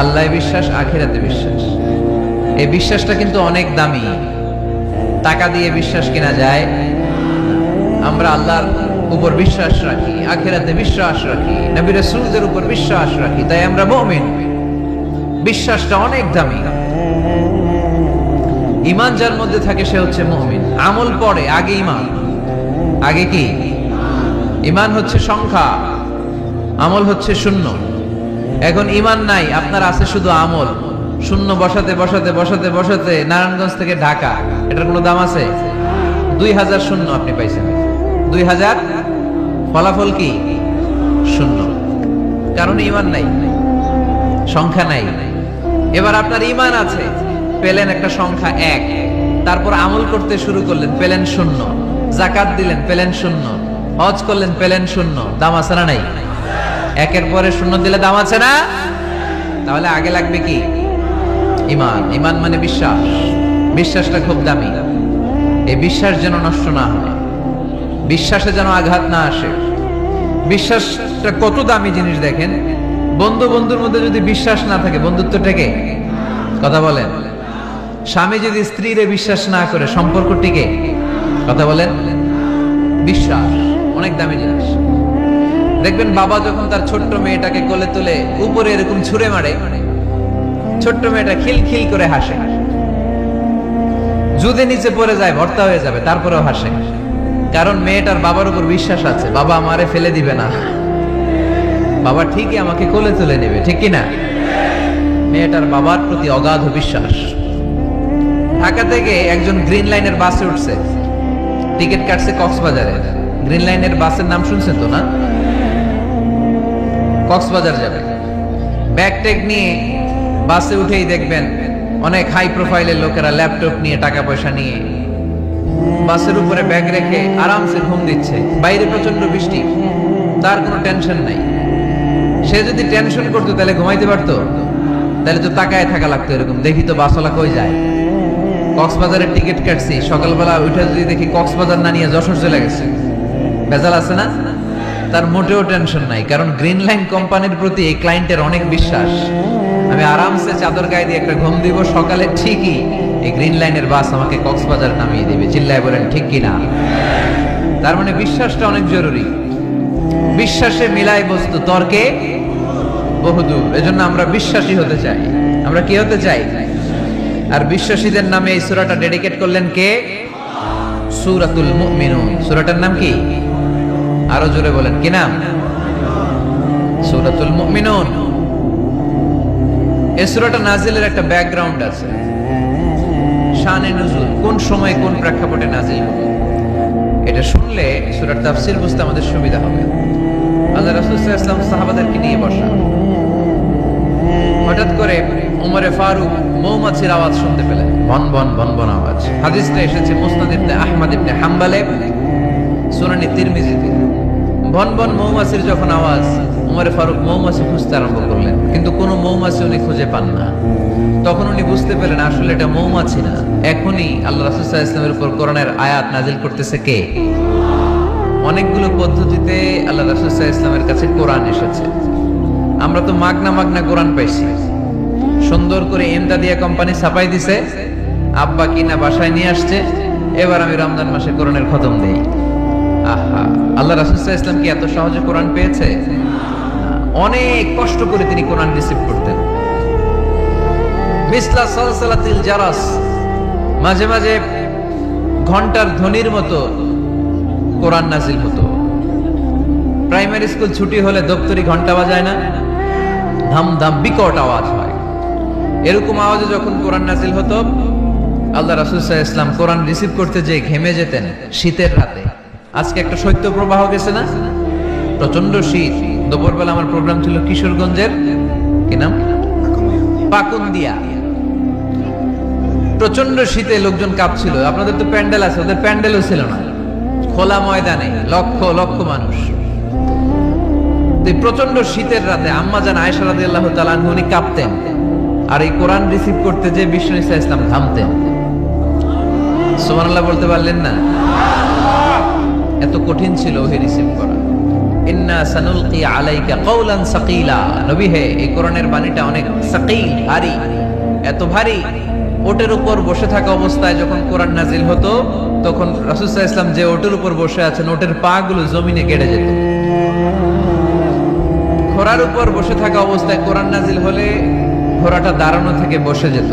আল্লাহ বিশ্বাস, আখিরাতে বিশ্বাস। এই বিশ্বাসটা কিন্তু অনেক দামি। টাকা দিয়ে বিশ্বাস কিনা যায়? আমরা আল্লাহর উপর বিশ্বাস রাখি, আখিরাতে বিশ্বাস রাখি, নবী রাসূলদের উপর বিশ্বাস রাখি, তাই আমরা মুমিন। বিশ্বাসটা অনেক দামি। ঈমান যার মধ্যে থাকে সে হচ্ছে মুমিন। আমল পড়ে, আগে ঈমান। আগে কি? ঈমান হচ্ছে সংখ্যা, আমল হচ্ছে শূন্য। এখন ঈমান নাই, আপনার আছে শুধু আমল। শূন্য বসাতে বসাতে বসাতে বসাতে নারায়ণগঞ্জ থেকে ঢাকা, এটার কোনো দাম আছে? 2000 শূন্য আপনি পাইছেন। 2000 ফলাফল কি? শূন্য। কারণ ঈমান নাই, সংখ্যা নাই। এবার আপনার ঈমান আছে, পেলেন একটা সংখ্যা 1, তারপর আমল করতে শুরু করলেন, পেলেন শূন্য। যাকাত দিলেন, পেলেন শূন্য। হজ করলেন, পেলেন শূন্য। দাম আছে না নাই? একের পরে শূন্য দিলে দাম আছে না? তাহলে আগে লাগবে কি? ঈমান। ঈমান মানে বিশ্বাস। বিশ্বাসটা খুব দামি। এই বিশ্বাস যেন নষ্ট না হয়, বিশ্বাসে যেন আঘাত না আসে। বিশ্বাসটা কত দামি জিনিস দেখেন। বন্ধু বন্ধুর মধ্যে যদি বিশ্বাস না থাকে, বন্ধুত্ব টেকে? কথা বলেন। স্বামী যদি স্ত্রীরে বিশ্বাস না করে, সম্পর্ক টিকে? কথা বলেন। বিশ্বাস অনেক দামি জিনিস। দেখবেন বাবা যখন তার ছোট্ট মেয়েটাকে কোলে তুলে উপরে এরকম ছুঁড়ে মারে, ছোট্ট মেয়েটা খিলখিল করে হাসে। যদি নিচে পড়ে যায় ভর্তা হয়ে যাবে, তারপরেও হাসে, কারণ মেয়েটার বাবার উপর বিশ্বাস আছে, বাবা আমারে ফেলে দিবে না, বাবা ঠিকই আমাকে কোলে তুলে নেবে, ঠিক কিনা? মেয়েটার বাবার প্রতি অগাধ বিশ্বাস। ঢাকা থেকে একজন গ্রিন লাইনের বাসে উঠছে, টিকিট কাটছে কক্সবাজারে। গ্রিন লাইনের বাসের নাম শুনছেন তো না? কক্সবাজার যাবে। ব্যাগ ট্যাগ নিয়ে বাসে উঠেই দেখবেন অনেক হাই প্রোফাইলের লোকেরা ল্যাপটপ নিয়ে, টাকা পয়সা নিয়ে বাসের উপরে ব্যাগ রেখে আরামসে ঘুম দিচ্ছে। বাইরে প্রচন্ড বৃষ্টি, তার কোনো টেনশন নাই। সে যদি টেনশন করতো তাহলে ঘুমাইতে পারতো? তাহলে তো তাকায় থাকা লাগতো এরকম, দেখি তো বাসওয়ালা কই যায়। কক্সবাজারের টিকিট কাটছি, সকালবেলা উঠে যদি দেখি কক্সবাজার না নিয়ে যশোর চলে গেছে, বেজাল আছে না? তার মোটেও টেনশন নাই, কারণ গ্রিন লাইন কোম্পানির প্রতি এই ক্লায়েন্টের অনেক বিশ্বাস। আমি আরামসে চাদর গায়ে দিয়ে একটা ঘুম দিব, সকালে ঠিকই এই গ্রিন লাইনের বাস আমাকে কক্সবাজার নামিয়ে দিবে। চিল্লায় বলেন ঠিক কিনা? তার মানে বিশ্বাসটা অনেক জরুরি। বিশ্বাসে মিলাই বস্তু, তর্কে বহুদূর। এজন্য আমরা বিশ্বাসী হতে চাই। আমরা কি হতে চাই? আর বিশ্বাসীদের নামে এই সূরাটা ডেডিকেট করলেন কে? সূরাতুল মুমিনুন। সূরাটার নাম কি? আরো জোরে বলেন, কি নাম? সূরাতুল মুমিনুন। এই সূরাটা নাজিলের একটা ব্যাকগ্রাউন্ড আছে, শানে নুজুল, কোন সময় কোন প্রেক্ষাপটে নাজিল হবে, এটা শুনলে সূরার তাফসীর বুঝতে আমাদের সুবিধা হবে। আল্লাহ রাসূল সাল্লাল্লাহু আলাইহি ওয়াসাল্লাম সাহাবাদেরকে নিয়ে বসা, হঠাৎ করে ওমরে ফারুক মৌমাছির আওয়াজ শুনতে পেলেন, বন বন বন বন আওয়াজ। হাদিসটা এসেছে মুসনাদ ইবনে আহমদ ইবনে হাম্বলে, সুনানি তিরমিজিতে। বন বন মৌমাছির যখন আওয়াজ, ওমরে ফারুক মৌমাছি খুঁজতে আরম্ভ করলেন, কিন্তু কোনো মৌমাছি উনি খুঁজে পান না। তখন উনি বুঝতে পেলেন আসলে এটা মৌমাছি না। এখনই আল্লাহ রাসূল সাল্লাল্লাহু আলাইহি ওয়াসাল্লামের উপর কোরআনের আয়াত নাজিল করতেছে কে? অনেকগুলো পদ্ধতিতে আল্লাহ রাসূল সাল্লাল্লাহু আলাইহি ওয়াসাল্লামের কাছে কোরআন এসেছে। আমরা তো মাগনা মাগনা কোরআন পাইছি, সুন্দর করে এমদাদিয়া কোম্পানি ছাপাই দিছে, আব্বা কিনা বাসায় নিয়ে আসছে, এবার আমি রমজান মাসে কোরআনের খতম দেই। আহা, আল্লাহ রাসূল সাল্লাল্লাহু আলাইহি ওয়াসাল্লাম কি এত সহজে কোরআন পেয়েছে? অনেক কষ্ট করে তিনি কোরআন রিসিভ করতেন। মিসলা সালসালাতিল জারাস, মাঝে মাঝে ঘন্টার ধ্বনির মতো কোরআন নাজিল হতো। প্রাইমারি স্কুল ছুটি হলে দপ্তরি ঘন্টা বাজায় না, ধাম ধাম বিকট আওয়াজ হয়। এরকম আওয়াজে যখন কোরআন নাজিল হতো, আল্লাহ রাসূল সাল্লাল্লাহু আলাইহি ওয়াসাল্লাম কোরআন রিসিভ করতে যেয়ে ঘেমে যেতেন শীতের রাতে। আজকে একটা শৈত্য প্রবাহ গেছে না, প্রচন্ড শীত। দুপুরবেলা আমার প্রোগ্রাম ছিল কিশোরগঞ্জের, কি নাম, পাকুন্দিয়া। প্রচন্ড শীতে লোকজন কাঁপছিল। আপনাদের তো প্যান্ডেল আছে, ওদের প্যান্ডেলও ছিল না, খোলা ময়দানে লক্ষ লক্ষ মানুষ। প্রচন্ড শীতের রাতে আম্মা জান আয়েশা রাদিয়াল্লাহু তাআলা আনহা উনি কাঁপতেন, আর এই কোরআন রিসিভ করতে যে বিশ্ব নবী সাল্লাল্লাহু আলাইহি ওয়াসাল্লাম থামতেন। সুবহানাল্লাহ বলতে পারলেন না? এত কঠিন ছিল ওহি রিসিভ করা। ইন্না সানুলকি আলাইকা কাওলান সাকিলা, নবী হে এই কোরআনের বাণীটা অনেক সাকিল, ভারী, এত ভারী। ওটের উপর বসে থাকা অবস্থায় যখন কোরআন নাজিল হতো, তখন রাসূল সাল্লাল্লাহু আলাইহি ওয়াসাল্লাম যে ওটের উপর বসে আছেন, ওটের পা গুলো জমিনে কেটে যেত। ঘোড়ার উপর বসে থাকা অবস্থায় কোরআন নাজিল হলে ঘোড়াটা দাঁড়ানো থেকে বসে যেত।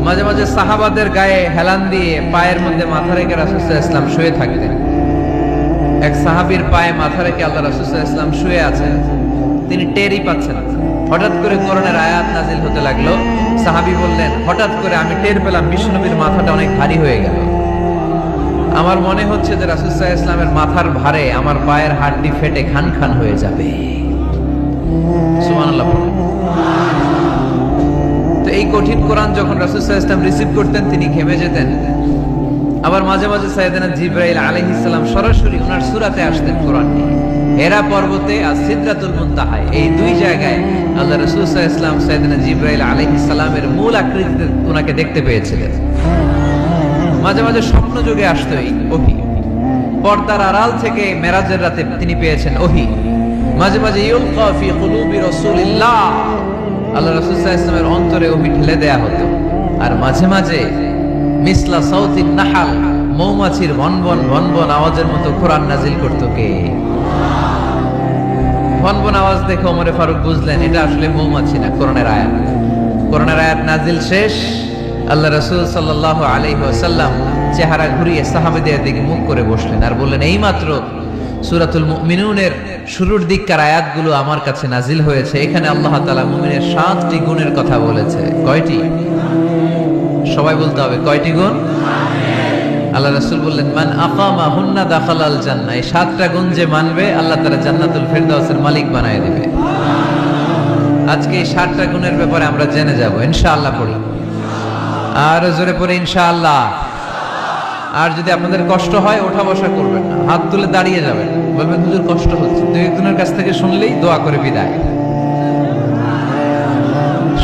মাঝে মাঝে সাহাবাদের গায়ে হেলান দিয়ে পায়ের মধ্যে মাথা রেখে রাসূল সাল্লাল্লাহু আলাইহি ওয়াসাল্লাম শুয়ে থাকতেন। এক সাহাবীর পায়ে মাথা রেখে আল্লাহ রাসূল সাল্লাল্লাহু আলাইহি ওয়াসাল্লাম শুয়ে আছেন, তিনি টেরই পাচ্ছেন না। হঠাৎ করে কোরআনের আয়াত নাজিল হতে লাগলো। সাহাবী বললেন, হঠাৎ করে আমি টের পেলাম বিশ্বনবীর মাথাটা অনেক ভারী হয়ে গেল। আমার মনে হচ্ছে যে রাসূল সাল্লাল্লাহু আলাইহি ওয়াসাল্লামের মাথার ভারে আমার পায়ের হাড়টি ফেটে খান খান হয়ে যাবে। সুবহানাল্লাহ। তো এই কঠিন কোরআন যখন রাসূল সাল্লাল্লাহু আলাইহি ওয়াসাল্লাম রিসিভ করতেন, তিনি ঘেমে যেতেন। আবার মাঝে মাঝে সাইয়েদনা জিবরাইল আলাইহিস সালাম সরাসরি ওনার সূরাতে আসতেন কোরআন নিয়ে। হেরা পর্বতে আর সিদরাতুল মুনতাহায়, এই দুই জায়গায় আল্লাহ রাসূল সাল্লাল্লাহু আলাইহি ওয়াসাল্লাম সাইয়েদনা জিবরাইল আলাইহিস সালামের মূল আকৃতিতে ওনাকে দেখতে পেয়েছিলেন। মাঝে মাঝে স্বপ্ন যুগে আসতো এই ওহী। পর্দার আড়াল থেকে মেরাজের রাতে তিনি পেয়েছেন ওহী। মাঝে মাঝে ইউলকা ফি কুলুবি রাসূলিল্লাহ, আল্লাহ রাসূল সাল্লাল্লাহু আলাইহি ওয়াসাল্লামের অন্তরে ওহী ঢেলে দেয়া হতো। আর মাঝে মাঝে মিসলা সাউতিন নাহাল, মৌমাছির ভনভন ভনভন আওয়াজের মতো কোরআন নাজিল করতো কে? ভনভন আওয়াজ দেখে ওমরে ফারুক বুঝলেন এটা আসলে মৌমাছি না, কোরআনের আয়াত। কোরআনের আয়াত নাজিল শেষ, আল্লাহ রাসূল সাল্লাল্লাহু আলাইহি ওয়াসাল্লাম চেহারা ঘুরিয়ে সাহাবীদের দিকে মুখ করে বসলেন আর বললেন, এইমাত্র সূরাতুল মুমিনুনের শুরুর দিককার আয়াতগুলো আমার কাছে নাজিল হয়েছে। এখানে আল্লাহ তাআলা মুমিনের 7টি গুণের কথা বলেছে। কয়টি? সবাই বলতে হবে, কয়টি গুণ? আল্লাহ রাসূল বললেন, মান আকামা হুন্না দাখালাল জান্নাহ। এই 7টা গুণ যে মানবে আল্লাহ তাআলা জান্নাতুল ফেরদাউসের মালিক বানায় দিবে। আজকে এই 7টা গুণের ব্যাপারে আমরা জেনে যাব ইনশাআল্লাহ। পড়ি আর জোরে পড়ে ইনশাআল্লাহ। আর যদি আপনাদের কষ্ট হয় ওঠা বসা করবেন না, হাত তুলে দাঁড়িয়ে যাবেন, বলবেন হুজুর কষ্ট হচ্ছে। দুই একজনের কাছ থেকে শুনলেই দোয়া করে বিদায়,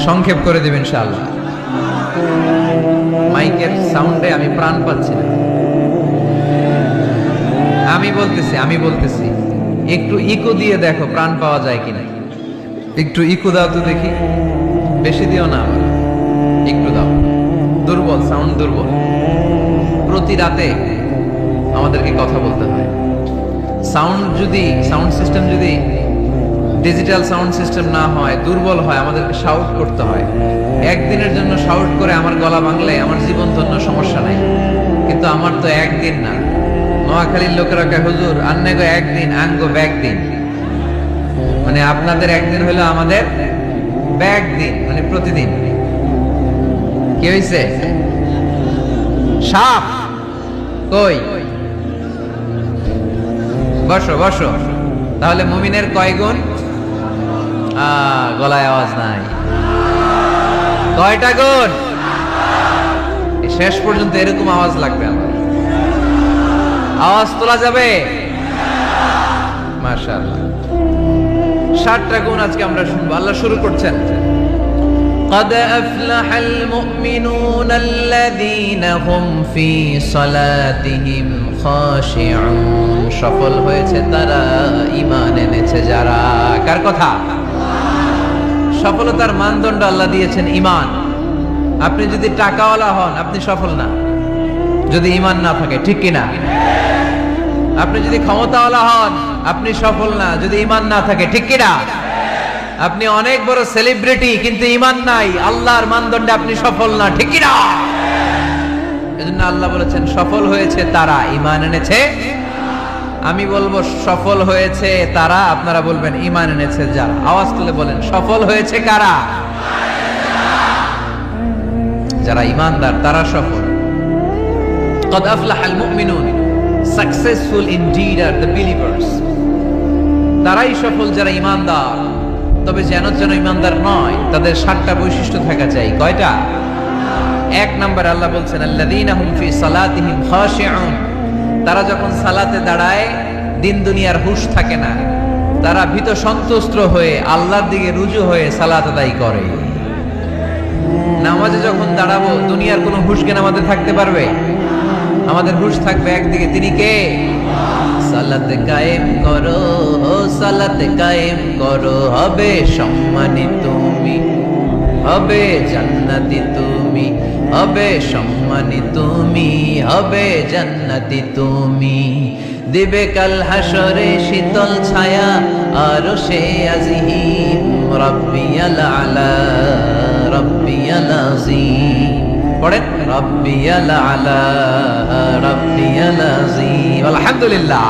সংক্ষেপ করে দিবেন ইনশাআল্লাহ। মাইকের সাউন্ডে আমি প্রাণ পাচ্ছি না। আমি বলতেছি একটু ইকো দিয়ে দেখো প্রাণ পাওয়া যায় কিনা। একটু ইকো দাও তো দেখি, বেশি দিও না, একটু দাও। দুর্বল সাউন্ড, দুর্বল। প্রতি রাতে আমাদেরকে কথা বলতে হয়। সাউন্ড সিস্টেম যদি ডিজিটাল সাউন্ড সিস্টেম না হয়, দুর্বল হয়, আমাদেরকে শাউট করতে হয়। একদিনের জন্য শাউট করে আমার গলা ভাঙলে আমার জীবন ধন্য, সমস্যা নাই। কিন্তু আমার তো একদিন না। নোয়াখালীর লোকেরা কয় হুজুর আন্নাগো একদিন, আঙ্গো ব্যাগ দিন। মানে আপনাদের একদিন হলো আমাদের ব্যাগ দিন, মানে প্রতিদিন। কি হইছে? সাপ কই? বসো বসো। তাহলে মুমিনের কয় গুণ? গলায় আওয়াজ নাই। কয়টা গুণ? শেষ পর্যন্ত এরকম আওয়াজ লাগবে আমার। আওয়াজ তোলা যাবে? মাশাআল্লাহ। 7টা গুণ আজকে আমরা শুনবো। আল্লাহ শুরু করছেন, قد أفلح المؤمنون الذين هم في صلاتهم خاشعون। সফল হয়েছে তারা, ঈমান এনেছে যারা। কার কথা? সফলতার মানদণ্ড আল্লাহ দিয়েছেন ঈমান। আপনি যদি টাকাওয়ালা হন আপনি সফল না, যদি ঈমান না থাকে, ঠিক কিনা? আপনি যদি ক্ষমতাওয়ালা হন আপনি সফল না, যদি ঈমান না থাকে, ঠিক কিনা? আপনি অনেক বড় সেলিব্রিটি কিন্তু ঈমান নাই, আল্লাহর মানদণ্ডে আপনি সফল না, ঠিক কিনা? এজন্য আল্লাহ বলেছেন সফল হয়েছে তারা, ঈমান এনেছে। আমি বলবো সফল হয়েছে তারা, আপনারা বলবেন ঈমান এনেছে যারা। আওয়াজ তুলে বলেন সফল হয়েছে কারা? যারা ঈমানদার তারা সফল। قد أفلح المؤمنون, successful indeed are the believers. তারাই সফল যারা ঈমানদার। তবে যেন ঈমানদার নয়, তাদের 7টা বৈশিষ্ট্য থাকা চাই। কয়টা? 1 নাম্বার আল্লাহ বলছেন আল্লাযীনা হুম ফি সালাতিহিম খাশিউন। তারা যখন সালাতে দাঁড়ায় দিন দুনিয়ার হুঁশ থাকে না, তারা ভীত সন্ত্রস্ত হয়ে আল্লাহর দিকে রুজু হয়ে সালাত আদায় করে। নামাজে যখন দাঁড়াবো দুনিয়ার কোনো হুঁশ জ্ঞান আমাদের থাকতে পারবে? আমাদের হুঁশ থাকবে একদিকে, তিনি কে? সালাতে কায়েম করো, সালাতে কায়েম করো, হবে সম্মানী তুমি, হবে জান্নাতি তুমি, হবে সম্মানী তুমি, হবে জান্নাতি তুমি। দিবে কাল হাসরে শীতল ছায়া আরশে আজিম, রাব্বিয়াল আলা রাব্বিয়াল আযীম। পড়েন রাব্বিয়াল আলা রাব্বিয়াল আযীম। আলহামদুলিল্লাহ।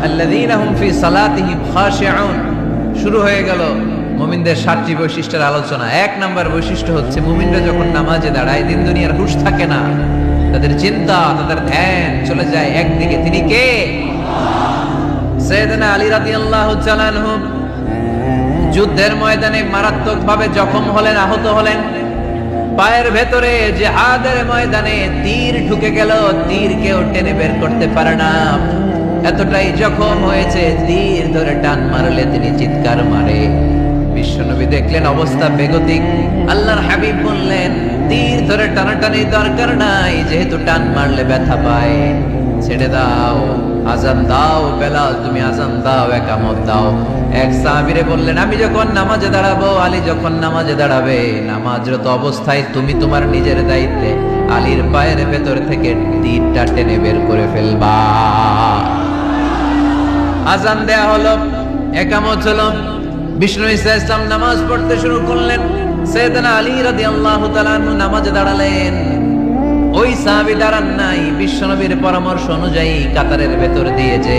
আল্লাযীনা হুম ফি সালাতিহিম খাশিউন। শুরু হয়ে গেল মুমিনদের 7টি বৈশিষ্ট্যের আলোচনা। 1 নাম্বার বৈশিষ্ট্য হচ্ছে মুমিনরা যখন নামাজে দাঁড়ায় দিন দুনিয়ার হুঁশ থাকে না, তাদের চিন্তা, তাদের ধ্যান চলে যায় একদিকে, তিনি কে? সাইয়েদনা আলী রাদিয়াল্লাহু তাআলা আনহু যুদ্ধের ময়দানে মারাত্মকভাবে জখম হলেন, আহত হলেন। পায়ের ভেতরে জিহাদের ময়দানে তীর ঢুকে গেল, তীর কেউ টেনে বের করতে পারে না। এতটাই জখম হয়েছে, তীর ধরে টান মারলে তিনি চিৎকার মারে। বিশ্বনবী দেখলেন অবস্থা বেগতিক। আল্লাহর হাবিব বললেন তীর ধরে ভেতরে টানাটানি দরকার নাই, যেহেতু টান মারলে ব্যথা পায়, ছেড়ে দাও, আজান দাও, বেলাল তুমি আজান দাও, একামত দাও। এক সাহাবীরে বললেন, আমি যখন নামাজে দাঁড়াবো, আলী যখন নামাজে দাঁড়াবে, নামাজরত অবস্থায় তুমি তোমার নিজের দায়িত্বে আলীর পায়ের ভেতর থেকে তীরটা টেনে বের করে ফেলবা। আজান দেয়া হলো, একামত হলো, বিষ্ণু ইসলাম নামাজ পড়তে শুরু করলেন। সাইয়েদনা আলী রাদিয়াল্লাহু তাআলা আনহু নামাজে দাঁড়ালেন। ওই সাহাবী দাঁড়ান নাই, বিশ্বনবীর পরামর্শ অনুযায়ী কাতারের ভেতর দিয়ে যে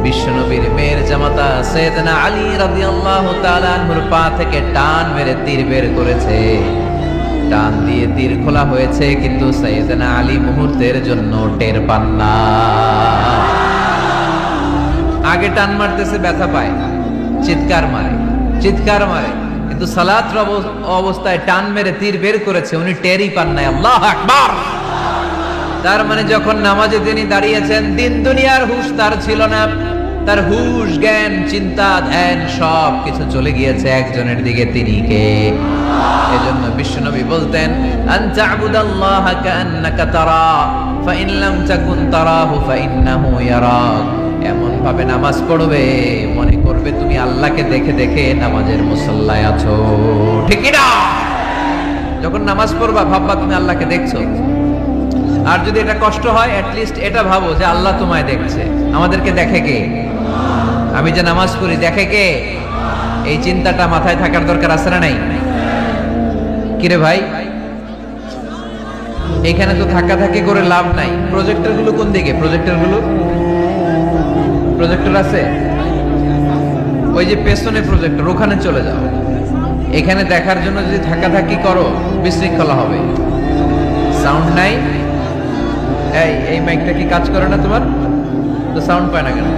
বিশ্বনবীর মেয়ের জামাতা সাইয়েদনা আলী রাদিয়াল্লাহু তাআলা আনহুর পা থেকে টান মেরে তীর বের করেছে। টান দিয়ে তীর খোলা হয়েছে, কিন্তু সাইয়েদনা আলী মুহূর্তের জন্য টের পান না। আগে টান মারতেছে, ব্যথা পায়, চিৎকার মারে, চিৎকার মারে, কিন্তু সালাতের অবস্থায় টান মেরে তীর বের করেছে, উনি টেরই পান নাই। আল্লাহু আকবার। তার মানে যখন নামাজে তিনি দাঁড়িয়েছেন, দিন দুনিয়ার হুঁশ তার ছিল না, তার হুঁশ, জ্ঞান, চিন্তা, ধ্যান সব কিছু চলে গিয়েছে একজনের দিকে, তিনি কে? এজন্য বিশ্বনবী বলতেন, আন তা'বুদাল্লাহা কাআন্নাকা তারা ফাইন লাম তাকুন তারাহু ফাইন্নাহু ইয়ারাক। এমন ভাবে নামাজ পড়বে, মনে করবে তুমি আল্লাহকে দেখে দেখে নামাজের মুসল্লায় আছো, ঠিক কি না? যখন নামাজ পড়বা ভাববা তুমি আল্লাহকে দেখছো। আর যদি এটা কষ্ট হয়, অ্যাটলিস্ট এটা ভাবো যে আল্লাহ তোমায় দেখছে। আমাদেরকে দেখে কে? আমি যে নামাজ পড়ি দেখে কে? এই চিন্তাটা মাথায় থাকার দরকার আছে না নাই? কিরে ভাই, এখানে তো ধাক্কা ধাক্কি করে লাভ নাই। প্রজেক্টর গুলো কোন দিকে? প্রজেক্টর গুলো, প্রজেক্টর আছে ওই যে পেছনে প্রজেক্টর, ওখানে চলে যাও। এখানে দেখার জন্য যদি ধাক্কাধাক্কি করো বিশৃঙ্খলা হবে। সাউন্ড নাই। এই মাইকটা কি কাজ করে না তোমার? তো সাউন্ড পায় না কেন?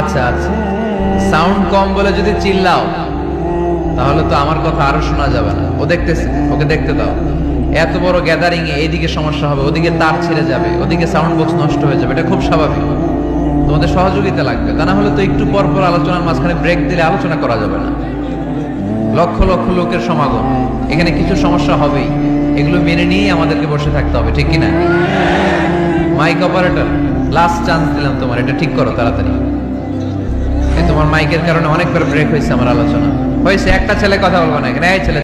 আচ্ছা আচ্ছা, সাউন্ড কম বলে যদি চিল্লাও তাহলে তো আমার কথা আরো শোনা যাবে না। ও দেখতেছে, ওকে দেখতে দাও। এত বড় গ্যাদারিং এ এইদিকে সমস্যা হবে, ওদিকে তার ছিঁড়ে যাবে, ওদিকে সাউন্ড বক্স নষ্ট হয়ে যাবে, এটা খুব স্বাভাবিক। তোমাদের সহযোগিতা লাগবে, তা না হলে তো একটু পর পর আলোচনার মাঝখানে ব্রেক দিলে আলোচনা করা যাবে না। লক্ষ লক্ষ লোকের সমাগম, এখানে কিছু সমস্যা হবেই, এগুলো মেনে নিয়েই আমাদেরকে বসে থাকতে হবে, ঠিক কিনা? মাইক অপারেটর, লাস্ট চান্স দিলাম তোমার, এটা ঠিক করো তাড়াতাড়ি। তোমার মাইকের কারণে অনেকবার ব্রেক হয়েছে আমার আলোচনা। হয়েছে, একটা ছেলে কথা বলবো না এখানে। এই ছেলে